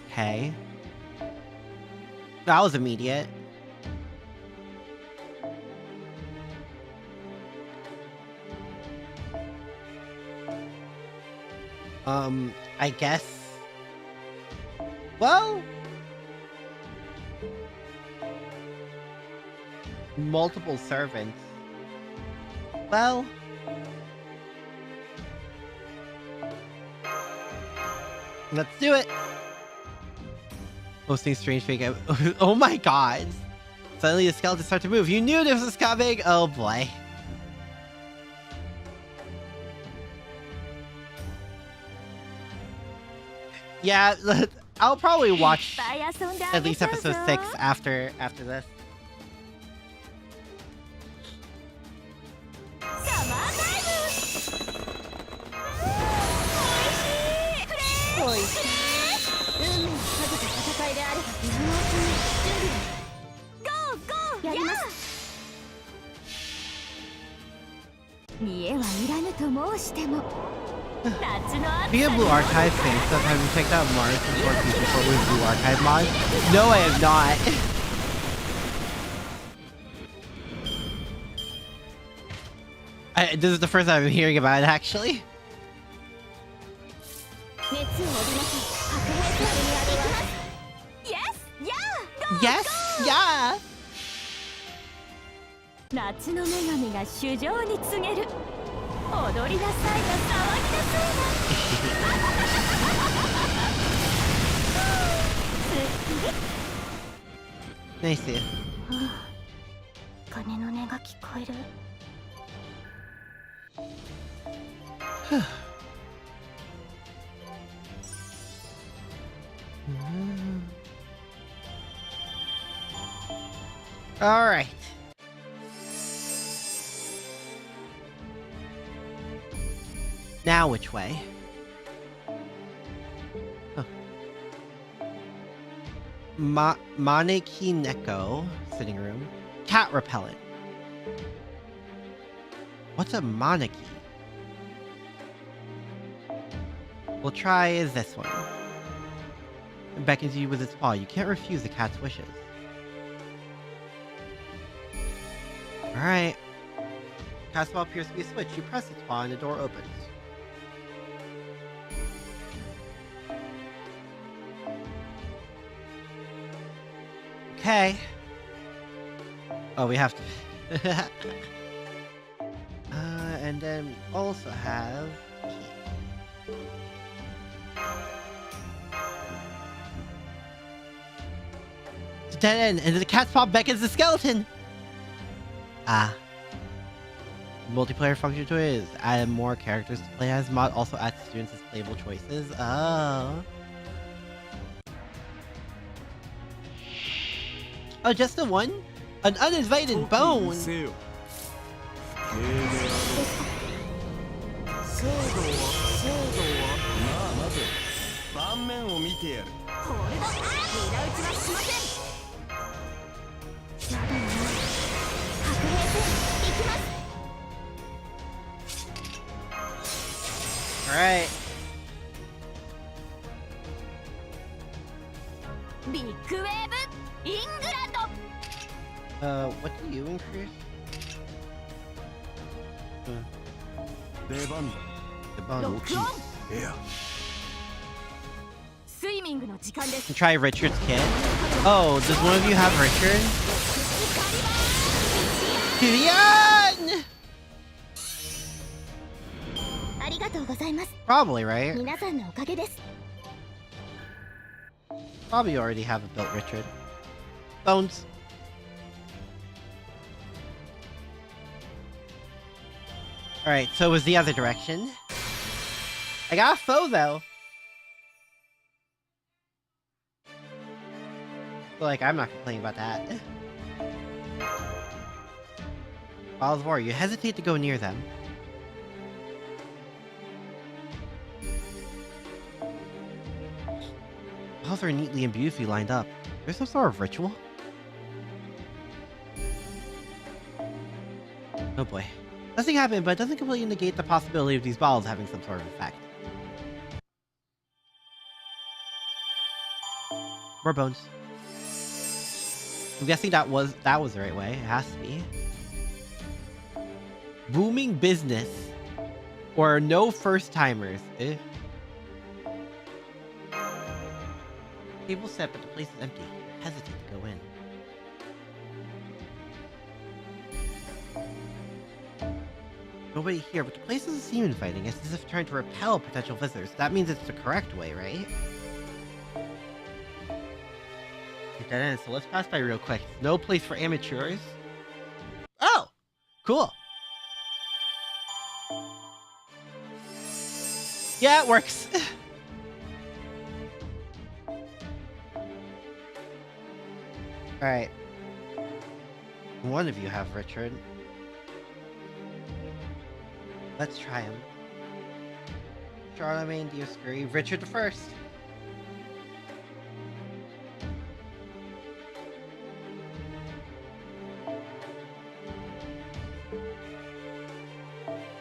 Okay. That was immediate. I guess. Well, multiple servants. Well, let's do it. Hosting strange fake. Oh my god. Suddenly the skeletons start to move. You knew this was coming. Oh boy. Yeah, I'll probably watch at least episode 6 after this. Being a Blue Archive fan stuff, have you checked out Mars before people with Blue Archive mod? No, I have not. This is the first time I'm hearing about it, actually. Yes, yeah. Yes, yeah. 夏の女神が衆生に告げる。踊りなさいな、騒ぎなさいな。Nice. 鐘の音が聞こえる。All right. Now which way? Huh. Maneki Neko sitting room. Cat repellent. What's a maneki? We'll try this one. It beckons you with its paw. You can't refuse the cat's wishes. Alright. Cat's paw appears to be a switch. You press its paw and the door opens. Okay. Oh, we have to. And then we also have key. It's a dead end, and the cat's paw beckons the skeleton. Ah. Multiplayer function to it is add more characters to play as. Mod also adds students as playable choices. Oh. Oh, just the one? An uninvited bone! Alright. Big wave, England. What do you increase? The ロ bundle. ックオン Yeah. スイミングの時間です Try Richard's kit. Oh, does one of you have Richard? Vivian! ありがとうございます Probably, right? 皆さんのおかげです Probably already have a built Richard. Bones. Alright, so it was the other direction. I got a foe, though. So, like, I'm not complaining about that. Balls of War, you hesitate to go near them. Balls are neatly and beautifully lined up. There's some sort of ritual? Oh boy. Nothing happened, but it doesn't completely negate the possibility of these balls having some sort of effect. More bones. I'm guessing that was the right way. It has to be. Booming business. Or no first timers. Eh. Table set, but the place is empty. Hesitate to go in. Nobody here, but the place doesn't seem inviting. It's as if trying to repel potential visitors. That means it's the correct way, right? Dead end, so let's pass by real quick. No place for amateurs. Oh! Cool. Yeah, it works. Alright. One of you have Richard. Let's try him. Charlemagne, Dioscuri, Richard the First.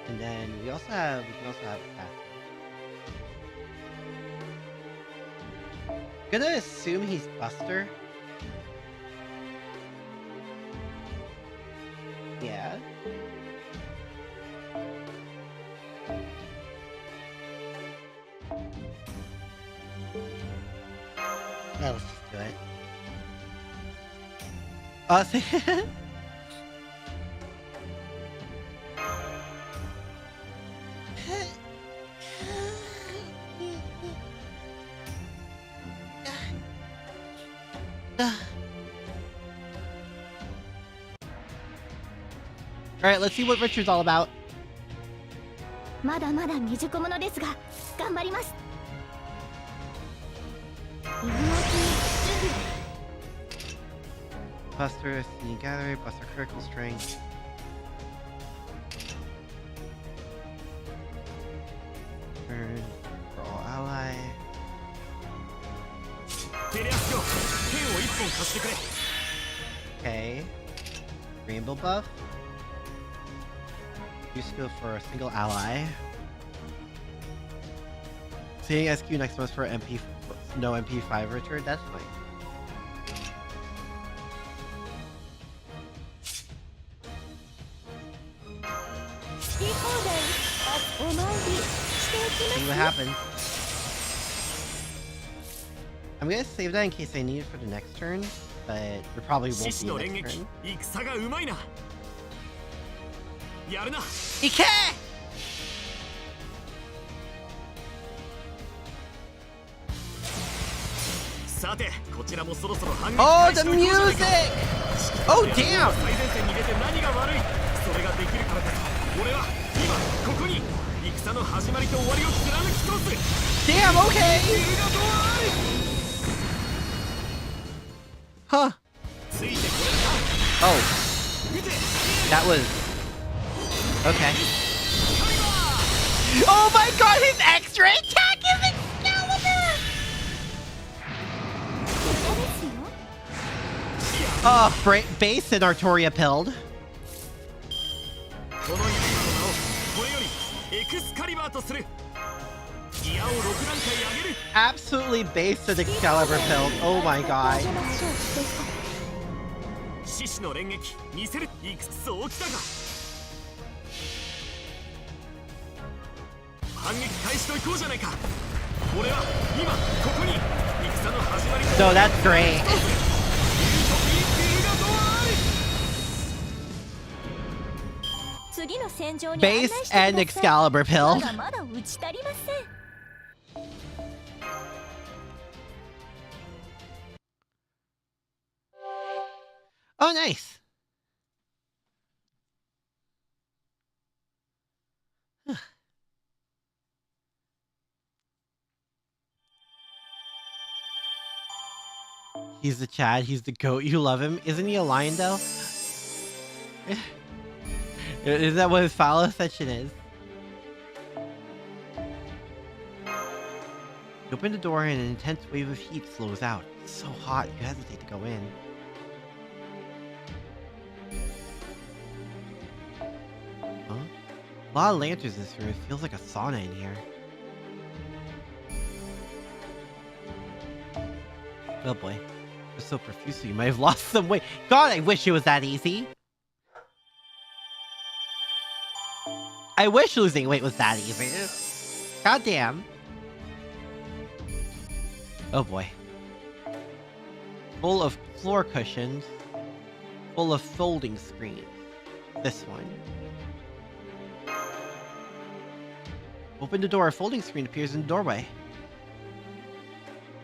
And then we can also have Gonna assume he's Buster. Yeah. No, let's just do it. Alright, let's see what Richard's all about. まだまだ未熟者ですが頑張ります Buster, Sneak Gathering, Buster Critical Strength. Turn for all ally. Okay. Rainbow buff. Use skill for a single ally. Seeing SQ next month for MP, no MP5 Richard, that's fine. See what happens. I'm gonna save that in case I need it for the next turn, but there probably won't be a next turn. Ike! Oh, the music! Oh, damn! Damn, okay! Huh. Oh. That was... Okay. Oh my god, his extra attack is Excalibur! Oh, base and Artoria pilled. Absolutely base and Excalibur pilled. Oh my god. So that's great. Base and Excalibur pill. Oh, nice. He's the Chad. He's the goat. You love him. Isn't he a lion, though? Is that what his follow section is? You open the door and an intense wave of heat slows out. It's so hot, you hesitate to go in. Huh? A lot of lanterns in this room. It feels like a sauna in here. Oh boy. You're so profuse, you might have lost some weight. God, I wish it was that easy. I wish losing weight was that easy. God damn. Oh boy. Full of floor cushions. Full of folding screens. This one. Open the door. A folding screen appears in the doorway.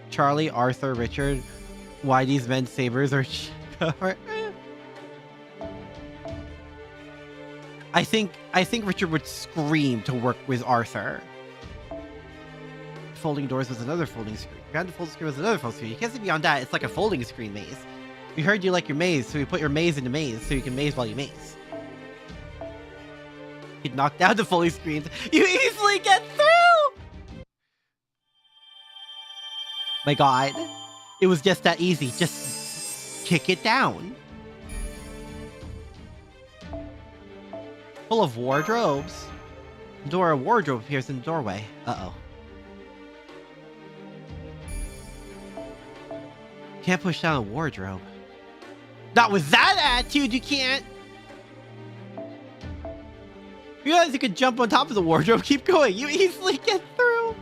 Charlie, Arthur, Richard. Why these men's sabers are... I think Richard would scream to work with Arthur. Folding doors was another folding screen. Behind the folding screen was another folding screen. You can't see beyond that. It's like a folding screen maze. We heard you like your maze, so we put your maze in the maze so you can maze while you maze. You'd knock down the folding screens. You easily get through! My god. It was just that easy. Just kick it down. Full of wardrobes. The door of wardrobe appears in the doorway. Uh-oh. Can't push down a wardrobe. Not with that attitude, you can't! You realize you could jump on top of the wardrobe, keep going. You easily get through.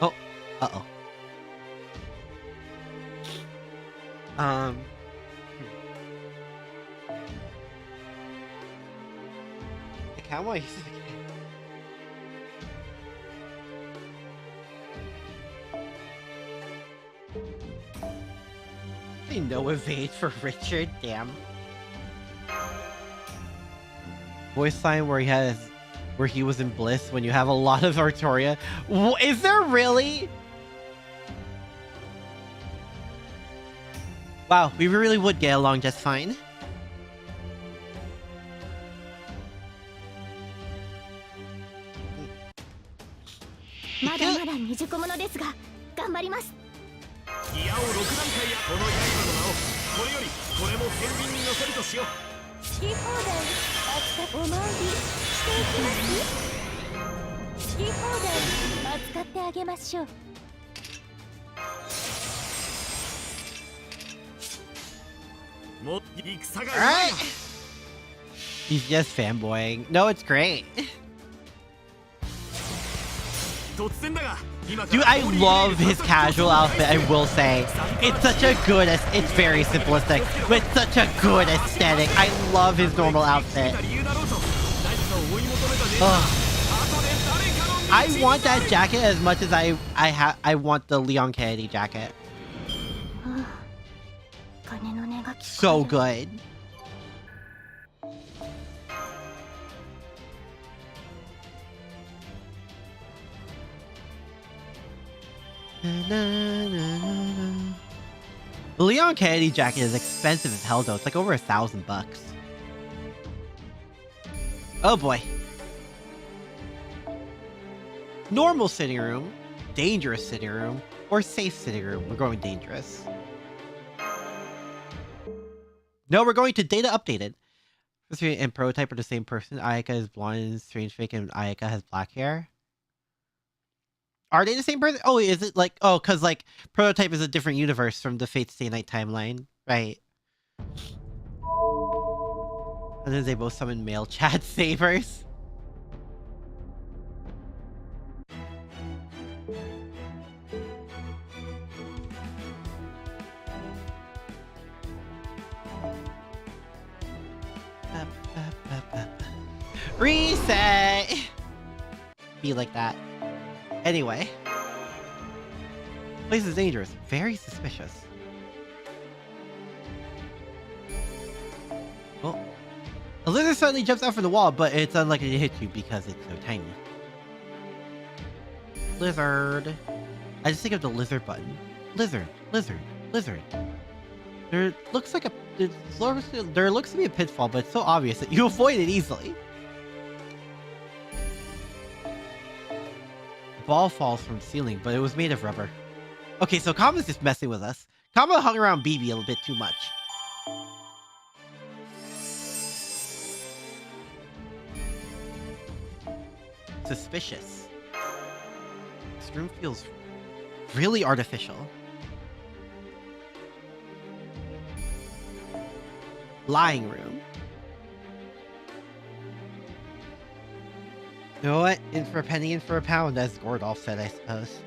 Oh. Uh-oh. I kinda want to use it again. No evade for Richard, damn. Voice line where he was in bliss when you have a lot of Artoria. Is there really? Wow, we really would get along just fine. Alright. He's just fanboying. No, it's great. Dude, I love his casual outfit, I will say. It's such a good, it's very simplistic, but it's such a good aesthetic. I love his normal outfit. Ugh. I want that jacket as much as I want the Leon Kennedy jacket. So good. The Leon Kennedy jacket is expensive as hell though. It's like over $1,000. Oh boy. Normal sitting room, dangerous sitting room, or safe sitting room. We're going dangerous. No, we're going to data updated. And Prototype are the same person. Ayaka is blonde and strange fake, and Ayaka has black hair. Are they the same person? Oh, is it like... Oh, because, like, Prototype is a different universe from the Fate Stay Night timeline. Right. And then they both summon male Chad Sabers. Reset! Be like that. Anyway. Place is dangerous. Very suspicious. Well, a lizard suddenly jumps out from the wall, but it's unlikely to hit you because it's so tiny. Lizard. I just think of the lizard button. Lizard, lizard, lizard. There looks to be a pitfall, but it's so obvious that you avoid it easily. Ball falls from the ceiling, but it was made of rubber. Okay, so Kama's just messing with us. Kama hung around BB a little bit too much. Suspicious. This room feels really artificial. Lying room. You know what? In for a penny, in for a pound, as Gordolf said, I suppose.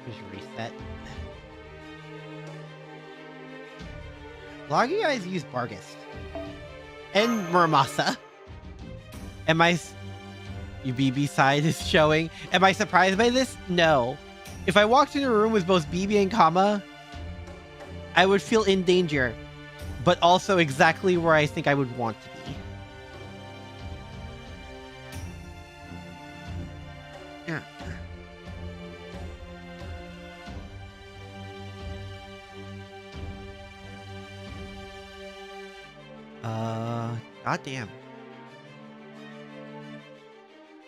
Just reset. A lot of you guys use Bargist. And Muramasa. And my UBB side is showing. Am I surprised by this? No. If I walked into a room with both BB and Kama, I would feel in danger. But also exactly where I think I would want to be. Yeah. Goddamn.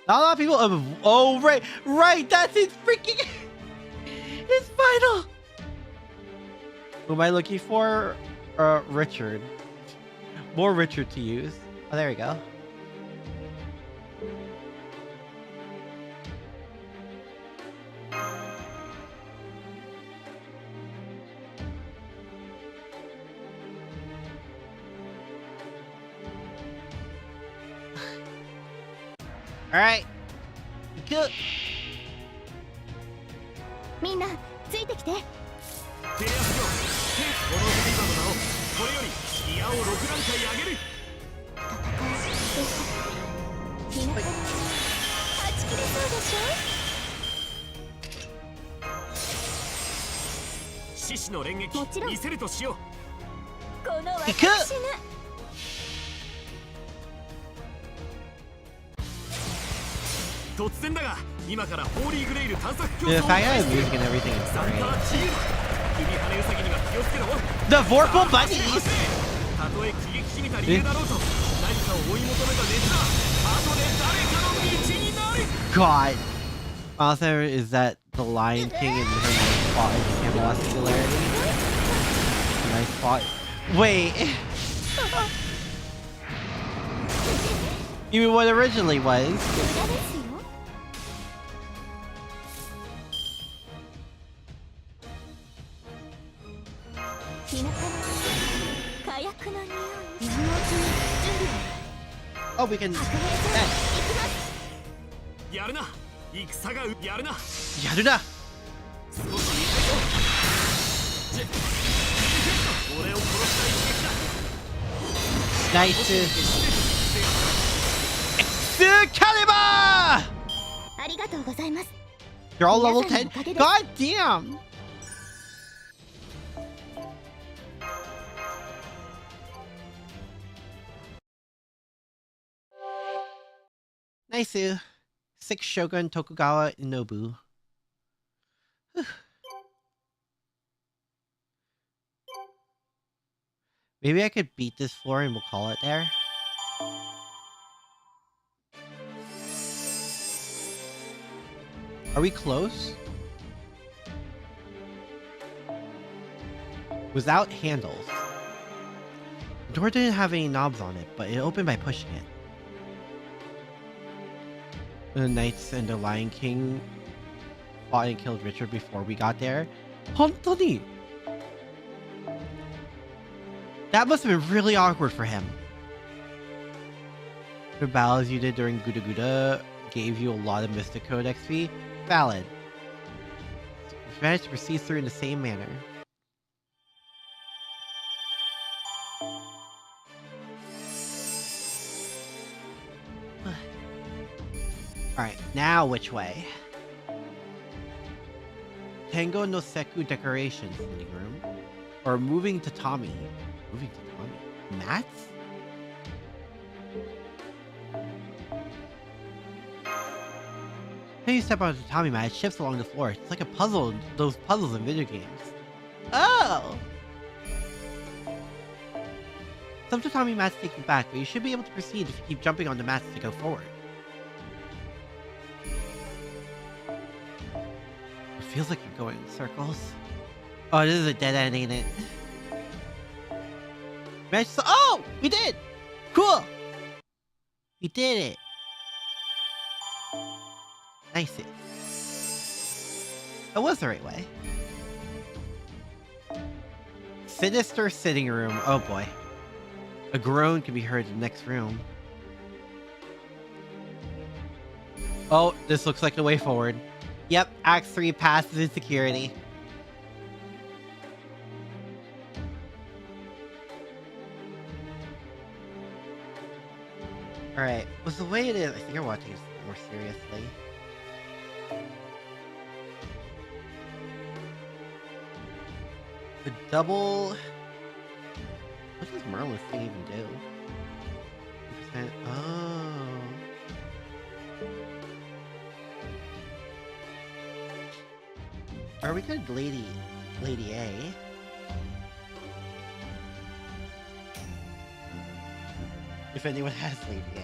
Not a lot of people. Oh, right. That's his freaking. His final. Who am I looking for? Richard. More Richard to use. Oh, there we go. All right. Good. みんなついてきて。テレアスよ、このビザの名をこれよりギアを6段階上げる。みんなはち切れそうでしょ。獅子の連撃見せるとしよう。この私が。突然だが今からホーリーグレイル探索競 Dude, 争 the を fact I 開 have 始する。 music and everything is 参加 great. は自由だ。首羽ウサギには気をつけろ。 The Vorpal Bunnies! たとえ喜劇じみた理由だろうと何かを追い求めた熱は後で誰かの道になる。 God. Also, is that the Lion King and her nice spot in Camelot Singularity? Nice spot. Wait. You mean what originally was? 無駄ですよ。田舎の火薬の匂い。今のうちに準備を。 Oh, we can. 白兵戦行きます。やるな。戦がやるな。 Yaruna! 少し見たいぞ。俺を殺したい一撃だ。 Nice. Excalibur! ありがとうございます。 You're all level 皆さん 10? のおかげです。 God damn! Nice. 6 Shogun Tokugawa Inobu. Whew. Maybe I could beat this floor and we'll call it there. Are we close? Without handles. Door didn't have any knobs on it, but it opened by pushing it. The Knights and the Lion King fought and killed Richard before we got there. Hontoni! That must have been really awkward for him. The battles you did during Guda Guda gave you a lot of Mystic Code XP. Valid. You managed to proceed through in the same manner. Alright, now which way? Tango no Seku decoration sitting room. Or moving tatami. Moving tatami. Mats? When you step on a tatami mat, it shifts along the floor. It's like a puzzle, those puzzles in video games. Oh! Some tatami mats take you back, but you should be able to proceed if you keep jumping on the mats to go forward. It feels like you're going in circles. Oh, this is a dead end, ain't it? Oh! We did! Cool! We did it! Nice. That was the right way. Sinister sitting room. Oh boy. A groan can be heard in the next room. Oh, this looks like the way forward. Yep, Act 3 passes in security. Alright, was the way it is. I think I want to take this more seriously. The double... What does Merlin's thing even do? 2%. Oh. Are we good, Lady A? If anyone has Lady A.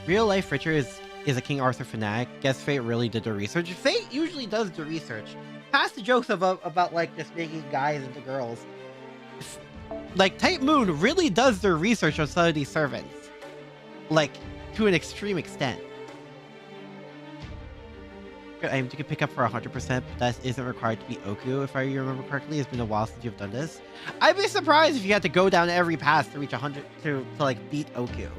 Real life Richard is a King Arthur fanatic. Guess Fate really did the research. Fate usually does the research. Past the jokes about like just making guys into girls. Like Type Moon really does their research on some of these servants. Like to an extreme extent. Good item you can pick up for 100%, but that isn't required to be Ooku, if I remember correctly. It's been a while since you've done this. I'd be surprised if you had to go down every pass to reach 100 to like beat Ooku.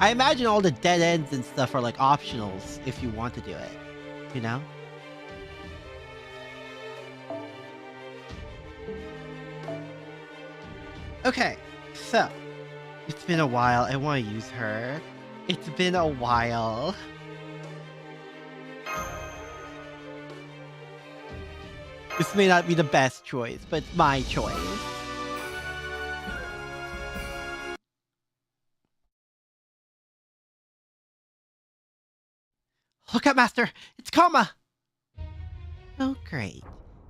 I imagine all the dead ends and stuff are like optionals if you want to do it, you know? Okay, so it's been a while. I want to use her. It's been a while. This may not be the best choice, but it's my choice. Look up, Master! It's Kama! Oh, great.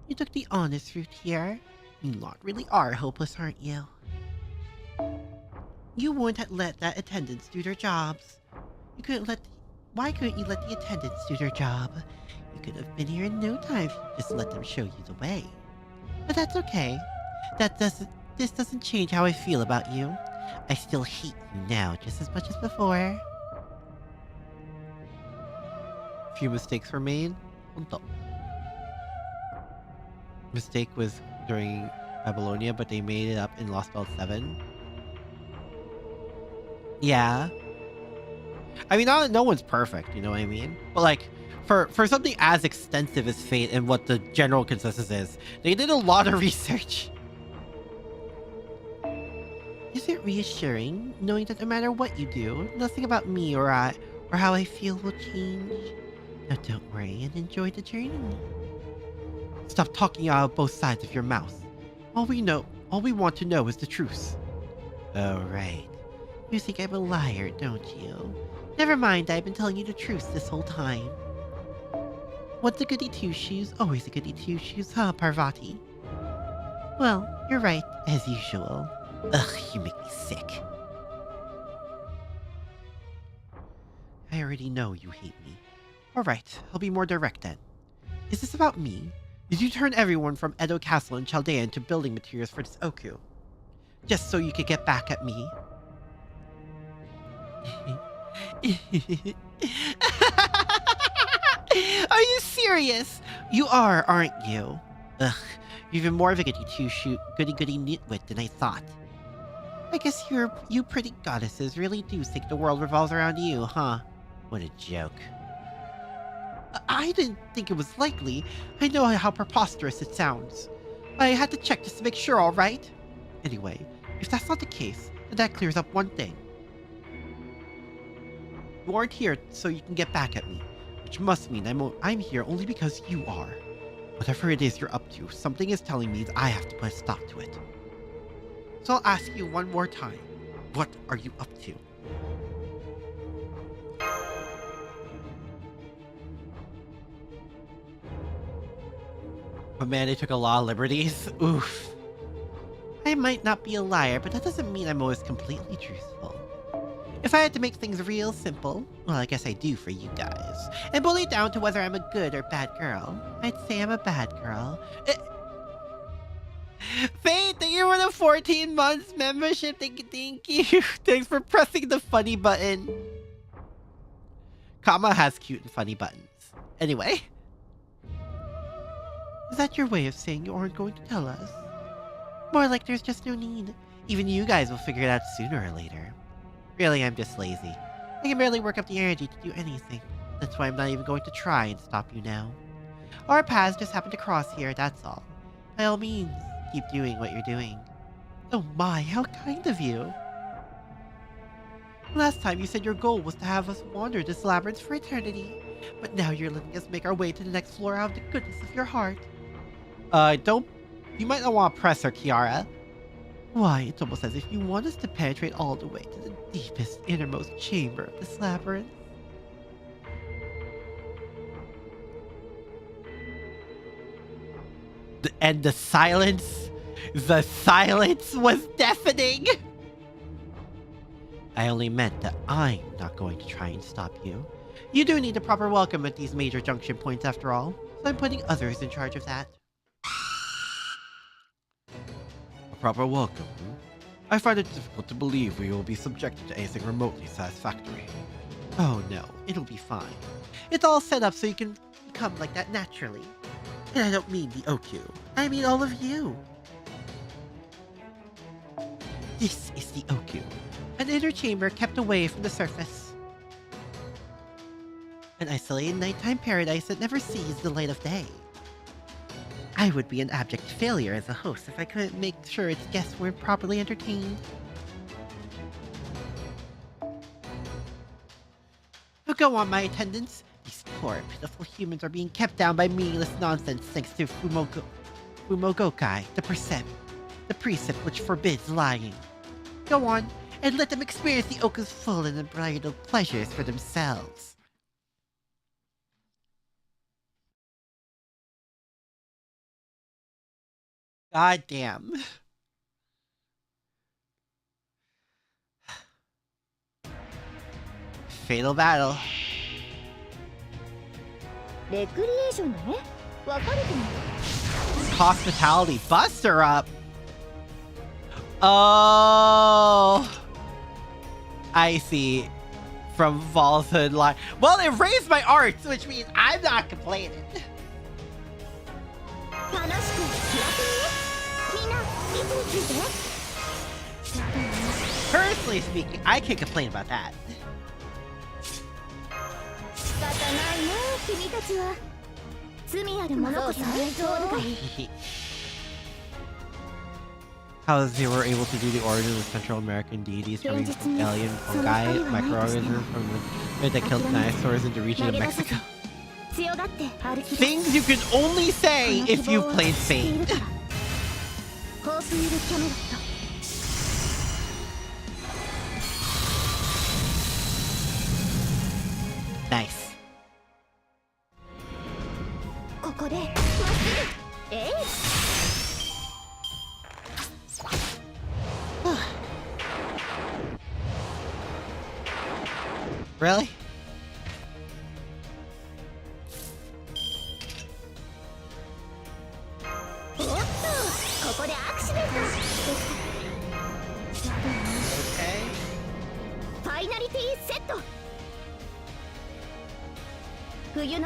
You took the honest route here. You lot really are hopeless, aren't you? You wouldn't have let that attendants do their jobs. You couldn't let... Why couldn't you let the attendants do their job? You could have been here in no time if you just let them show you the way. But that's okay. This doesn't change how I feel about you. I still hate you now just as much as before. Few mistakes were made. Mistake was during Babylonia, but they made it up in Lost Belt 7. Yeah. I mean, no one's perfect, you know what I mean? But like, for something as extensive as Fate and what the general consensus is, they did a lot of research. Is it reassuring, knowing that no matter what you do, nothing about me or how I feel will change? Now don't worry and enjoy the journey. Stop talking out of both sides of your mouth. All we want to know is the truth. Oh, right. You think I'm a liar, don't you? Never mind, I've been telling you the truth this whole time. What's a goody two-shoes? Always a goody two-shoes, huh, Parvati? Well, you're right, as usual. Ugh, you make me sick. I already know you hate me. Alright, I'll be more direct then. Is this about me? Did you turn everyone from Edo Castle and Chaldea into building materials for this Ooku? Just so you could get back at me? Are you serious? You are, aren't you? Ugh, you're even more of a goody-goody nitwit than I thought. I guess you pretty goddesses really do think the world revolves around you, huh? What a joke. I didn't think it was likely. I know how preposterous it sounds. I had to check just to make sure, alright? Anyway, if that's not the case, then that clears up one thing. You aren't here so you can get back at me, which must mean I'm here only because you are. Whatever it is you're up to, something is telling me that I have to put a stop to it. So I'll ask you one more time. What are you up to? But man, they took a lot of liberties. Oof. I might not be a liar, but that doesn't mean I'm always completely truthful. If I had to make things real simple, well, I guess I do for you guys, and boil it down to whether I'm a good or bad girl, I'd say I'm a bad girl. Fate, thank you for the 14 months membership. Thank you. Thanks for pressing the funny button. Kama has cute and funny buttons. Anyway. Is that your way of saying you aren't going to tell us? More like there's just no need. Even you guys will figure it out sooner or later. Really, I'm just lazy. I can barely work up the energy to do anything. That's why I'm not even going to try and stop you now. Our paths just happened to cross here, that's all. By all means, keep doing what you're doing. Oh my, how kind of you. Last time you said your goal was to have us wander this labyrinth for eternity. But now you're letting us make our way to the next floor out of the goodness of your heart. You might not want to press her, Kiara. Why, it's almost as if you want us to penetrate all the way to the deepest, innermost chamber of this labyrinth. And the silence was deafening! I only meant that I'm not going to try and stop you. You do need a proper welcome at these major junction points after all, so I'm putting others in charge of that. A proper welcome, hmm? I find it difficult to believe we will be subjected to anything remotely satisfactory. Oh no, it'll be fine. It's all set up so you can become like that naturally. And I don't mean the Ooku, I mean all of you. This is the Ooku, an inner chamber kept away from the surface. An isolated nighttime paradise that never sees the light of day. I would be an abject failure as a host if I couldn't make sure its guests weren't properly entertained. Oh, go on, my attendants. These poor, pitiful humans are being kept down by meaningless nonsense thanks to Fumogokai, the precept which forbids lying. Go on, and let them experience the Ooku's full and unbridled pleasures for themselves. God damn. Fatal battle. Hospitality, bust her up. Oh, I see. From falsehood line. Well, it raised my arts, which means I'm not complaining. Personally speaking, I can't complain about that. How they were able to do the origin of Central American deities from alien fungi, microorganisms from the that killed dinosaurs in the region of Mexico. Things you can only say if you've played Fate. Nice. Really?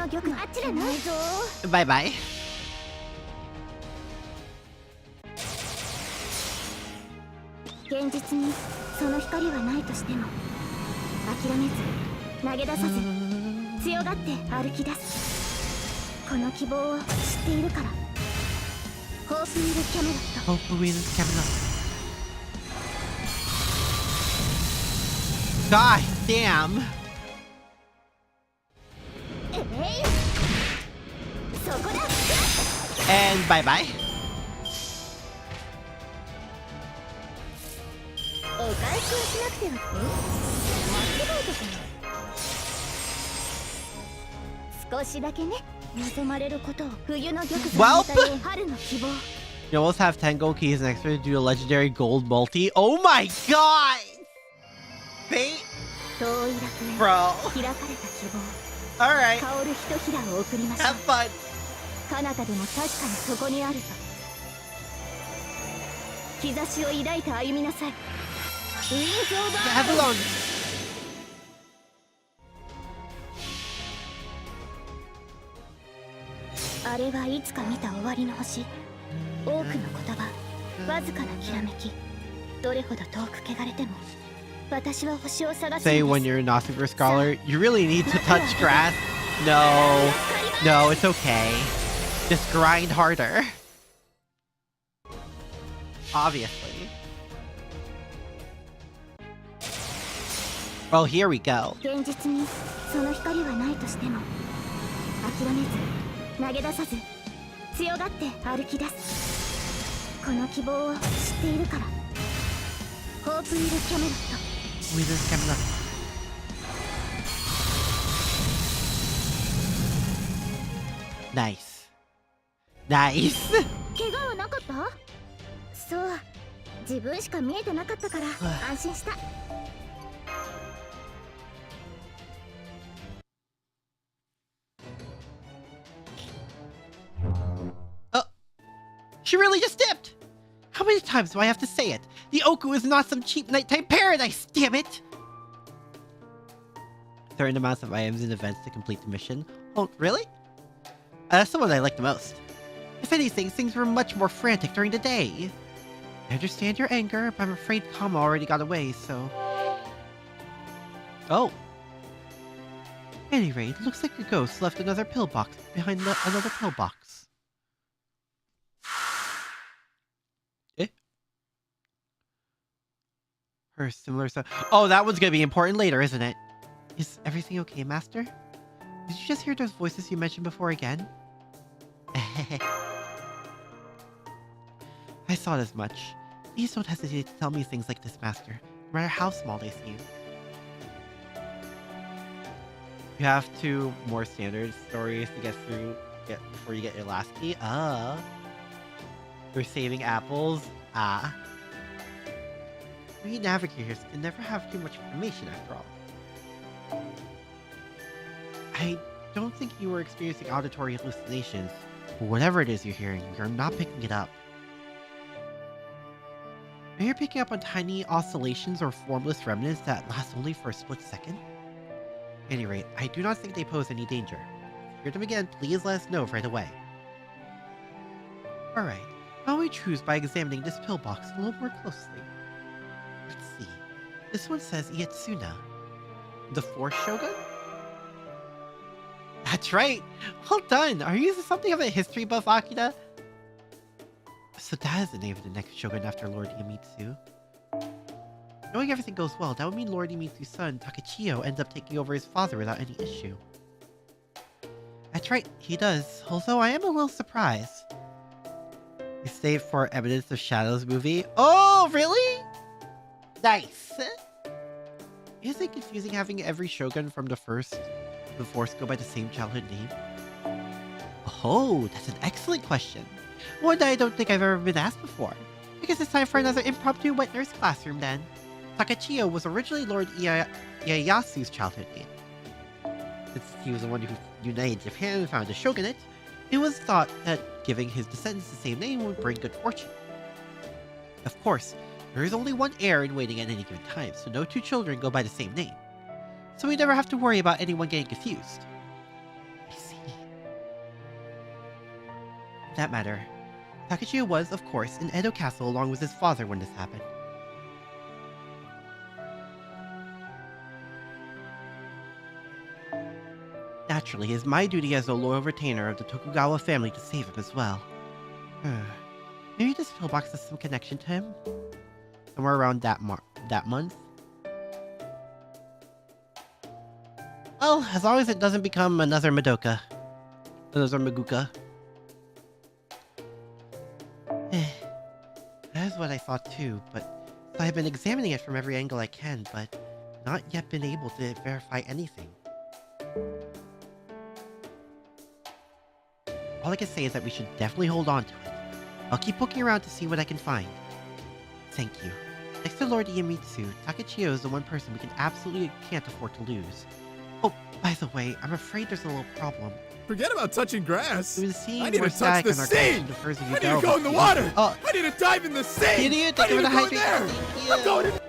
Okay. Bye bye. 現実にその光はないとしても諦めず投げ出さず強がって歩き出すこの希望を知っているからホープウィル・キャメロット Hope we is coming up. God damn. そこだ And bye bye. お返しをしなくてはって間違えたかな少しだけね望まれることを冬の玉座に与え春の希望 You almost have 10 gold keys next to it to do a legendary gold multi. Oh my god! Fate? 遠い楽園 Bro. 開かれた希望 Alright. 香るひとひらを送りましょ Have う fun. 彼方でも確かにそこにあると兆しを抱いて歩みなさいウィンズ・オブ・ Have alone. あれはいつか見た終わりの星多くの言葉わずかなきらめきどれほど遠く汚れても私は星を探す Say の when です you're a Gnostic scholar, you really need to touch grass. No. No, it's okay. Just grind harder. Obviously. Well, here we go. 現実にその光はないとしても諦めず投げ出さず強がって歩き出すこの希望を知っているからホープウィル・キャメロット We just coming up. Nice. Nice. 怪我はなかったそう自分しか見えてなかったから安心した She really just dipped! How many times do I have to say it? The Ooku is not some cheap nighttime paradise, damn it! Certain amounts of items and events to complete the mission. Oh, really? That's the one I like the most. If anything, things were much more frantic during the day. I understand your anger, but I'm afraid Kama already got away, so... Oh. At any rate, looks like a ghost left another pillbox behind another pillbox. Eh? Her similar stuff. Oh, that one's gonna be important later, isn't it? Is everything okay, Master? Did you just hear those voices you mentioned before again? I thought as much. Please don't hesitate to tell me things like this, Master, no matter how small they seem. You have 2 more standard stories to get through before you get your last key. You're saving apples. We navigators can never have too much information after all. I don't think you were experiencing auditory hallucinations. But whatever it is you're hearing, you're not picking it up. Are you picking up on tiny oscillations or formless remnants that last only for a split second? At any rate, I do not think they pose any danger. If you hear them again, please let us know right away. Alright, now we choose by examining this pillbox a little more closely. Let's see. This one says Ietsuna. The 4th Shogun? That's right! Well done! Are you something of a history buff, Akira? So that is the name of the next Shogun after Lord Iemitsu. Knowing everything goes well, that would mean Lord Iemitsu's son, Takechiyo, ends up taking over his father without any issue. That's right, he does, although I am a little surprised. You saved for Evidence of Shadows movie? Oh, really? Nice! Isn't it confusing having every Shogun from the 4th go by the same childhood name? Oh, that's an excellent question. One that I don't think I've ever been asked before. I guess it's time for another impromptu wet nurse classroom then. Takachiyo was originally Lord Ieyasu's childhood name. Since he was the one who united Japan and founded the shogunate, it was thought that giving his descendants the same name would bring good fortune. Of course, there is only one heir in waiting at any given time, so no two children go by the same name. So we never have to worry about anyone getting confused. I see. For that matter, Takachiyo was, of course, in Edo Castle along with his father when this happened. Naturally, it is my duty as a loyal retainer of the Tokugawa family to save him as well. Maybe this pillbox has some connection to him? Somewhere around that month? Well, as long as it doesn't become another Madoka. Another Maguka. That is what I thought too, but so I've been examining it from every angle I can, but not yet been able to verify anything. All I can say is that we should definitely hold on to it. I'll keep poking around to see what I can find. Thank you. Next to Lord Iemitsu, Takachiyo is the one person we absolutely can't afford to lose. Oh, by the way, I'm afraid there's a little problem. Forget about touching grass. We've been seeing I need more to touch static the on our sea. connection differs if you I need to go in the water. I need to dive in the sea. Idiot, I thank you need for to the go in there. hydrate. I'm going in.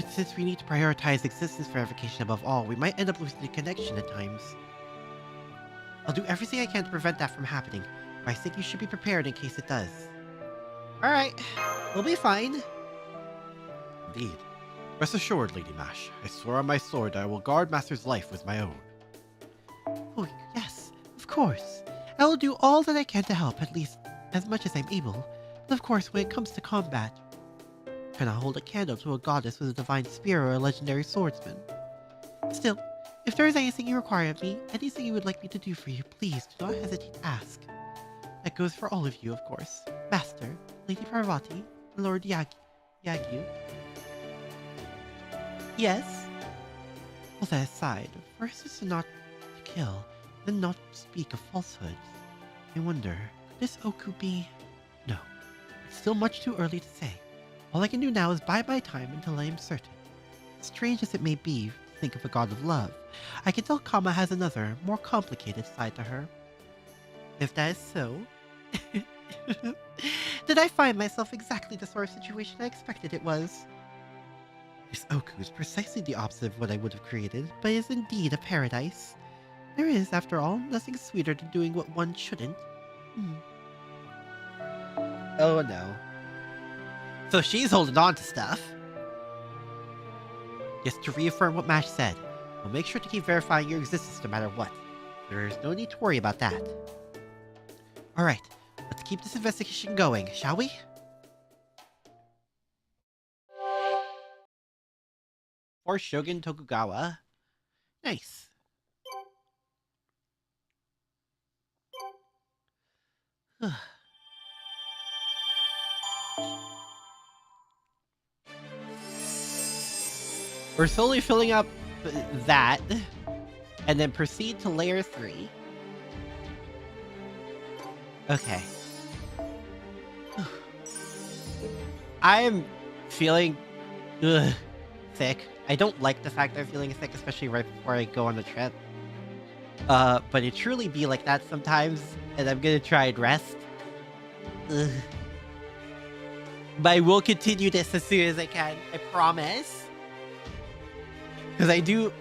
Since we need to prioritize existence verification above all, we might end up losing the connection at times. I'll do everything I can to prevent that from happening, but I think you should be prepared in case it does. Alright, we'll be fine. Indeed. Rest assured, Lady Mash. I swear on my sword that I will guard Master's life with my own. Oh, yes, of course. I will do all that I can to help, at least as much as I'm able. But of course, when it comes to combat, I cannot hold a candle to a goddess with a divine spear or a legendary swordsman. Still, if there is anything you require of me, anything you would like me to do for you, please do not hesitate to ask. That goes for all of you, of course. Master, Lady Parvati, and Lord Yagyu. Yes? All that aside, first is not to kill, then not speak of falsehoods. I wonder, could this Ooku be? No, it's still much too early to say. All I can do now is bide my time until I am certain. Strange as it may be to think of a god of love, I can tell Kama has another, more complicated side to her. If that is so, did I find myself exactly the sort of situation I expected it was? This Ooku is precisely the opposite of what I would have created, but is indeed a paradise. There is, after all, nothing sweeter than doing what one shouldn't. Oh no. So she's holding on to stuff. Just to reaffirm what Mash said, we'll make sure to keep verifying your existence no matter what. There is no need to worry about that. Alright, let's keep this investigation going, shall we? For Shogun Tokugawa. Nice. We're slowly filling up that, and then proceed to layer 3. Okay. I am feeling sick. I don't like the fact that I'm feeling sick, especially right before I go on the trip. But it truly be like that sometimes, and I'm gonna try and rest. But I will continue this as soon as I can. I promise. Because I do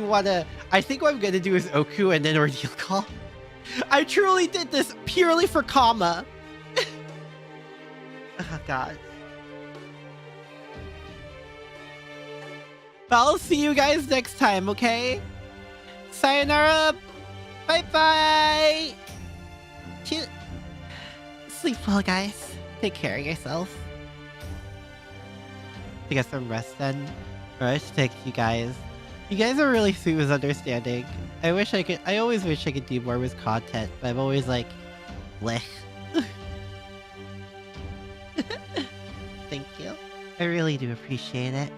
wanna... I think what I'm gonna do is Ooku and then Ordeal Call. I truly did this purely for Kama. Oh, God. But I'll see you guys next time, okay? Sayonara! Bye-bye! Sleep well, guys. Take care of yourself. To get some rest then. Alright, thank you guys. You guys are really sweet with understanding. I always wish I could do more with content, but I'm always like, bleh. Thank you. I really do appreciate it.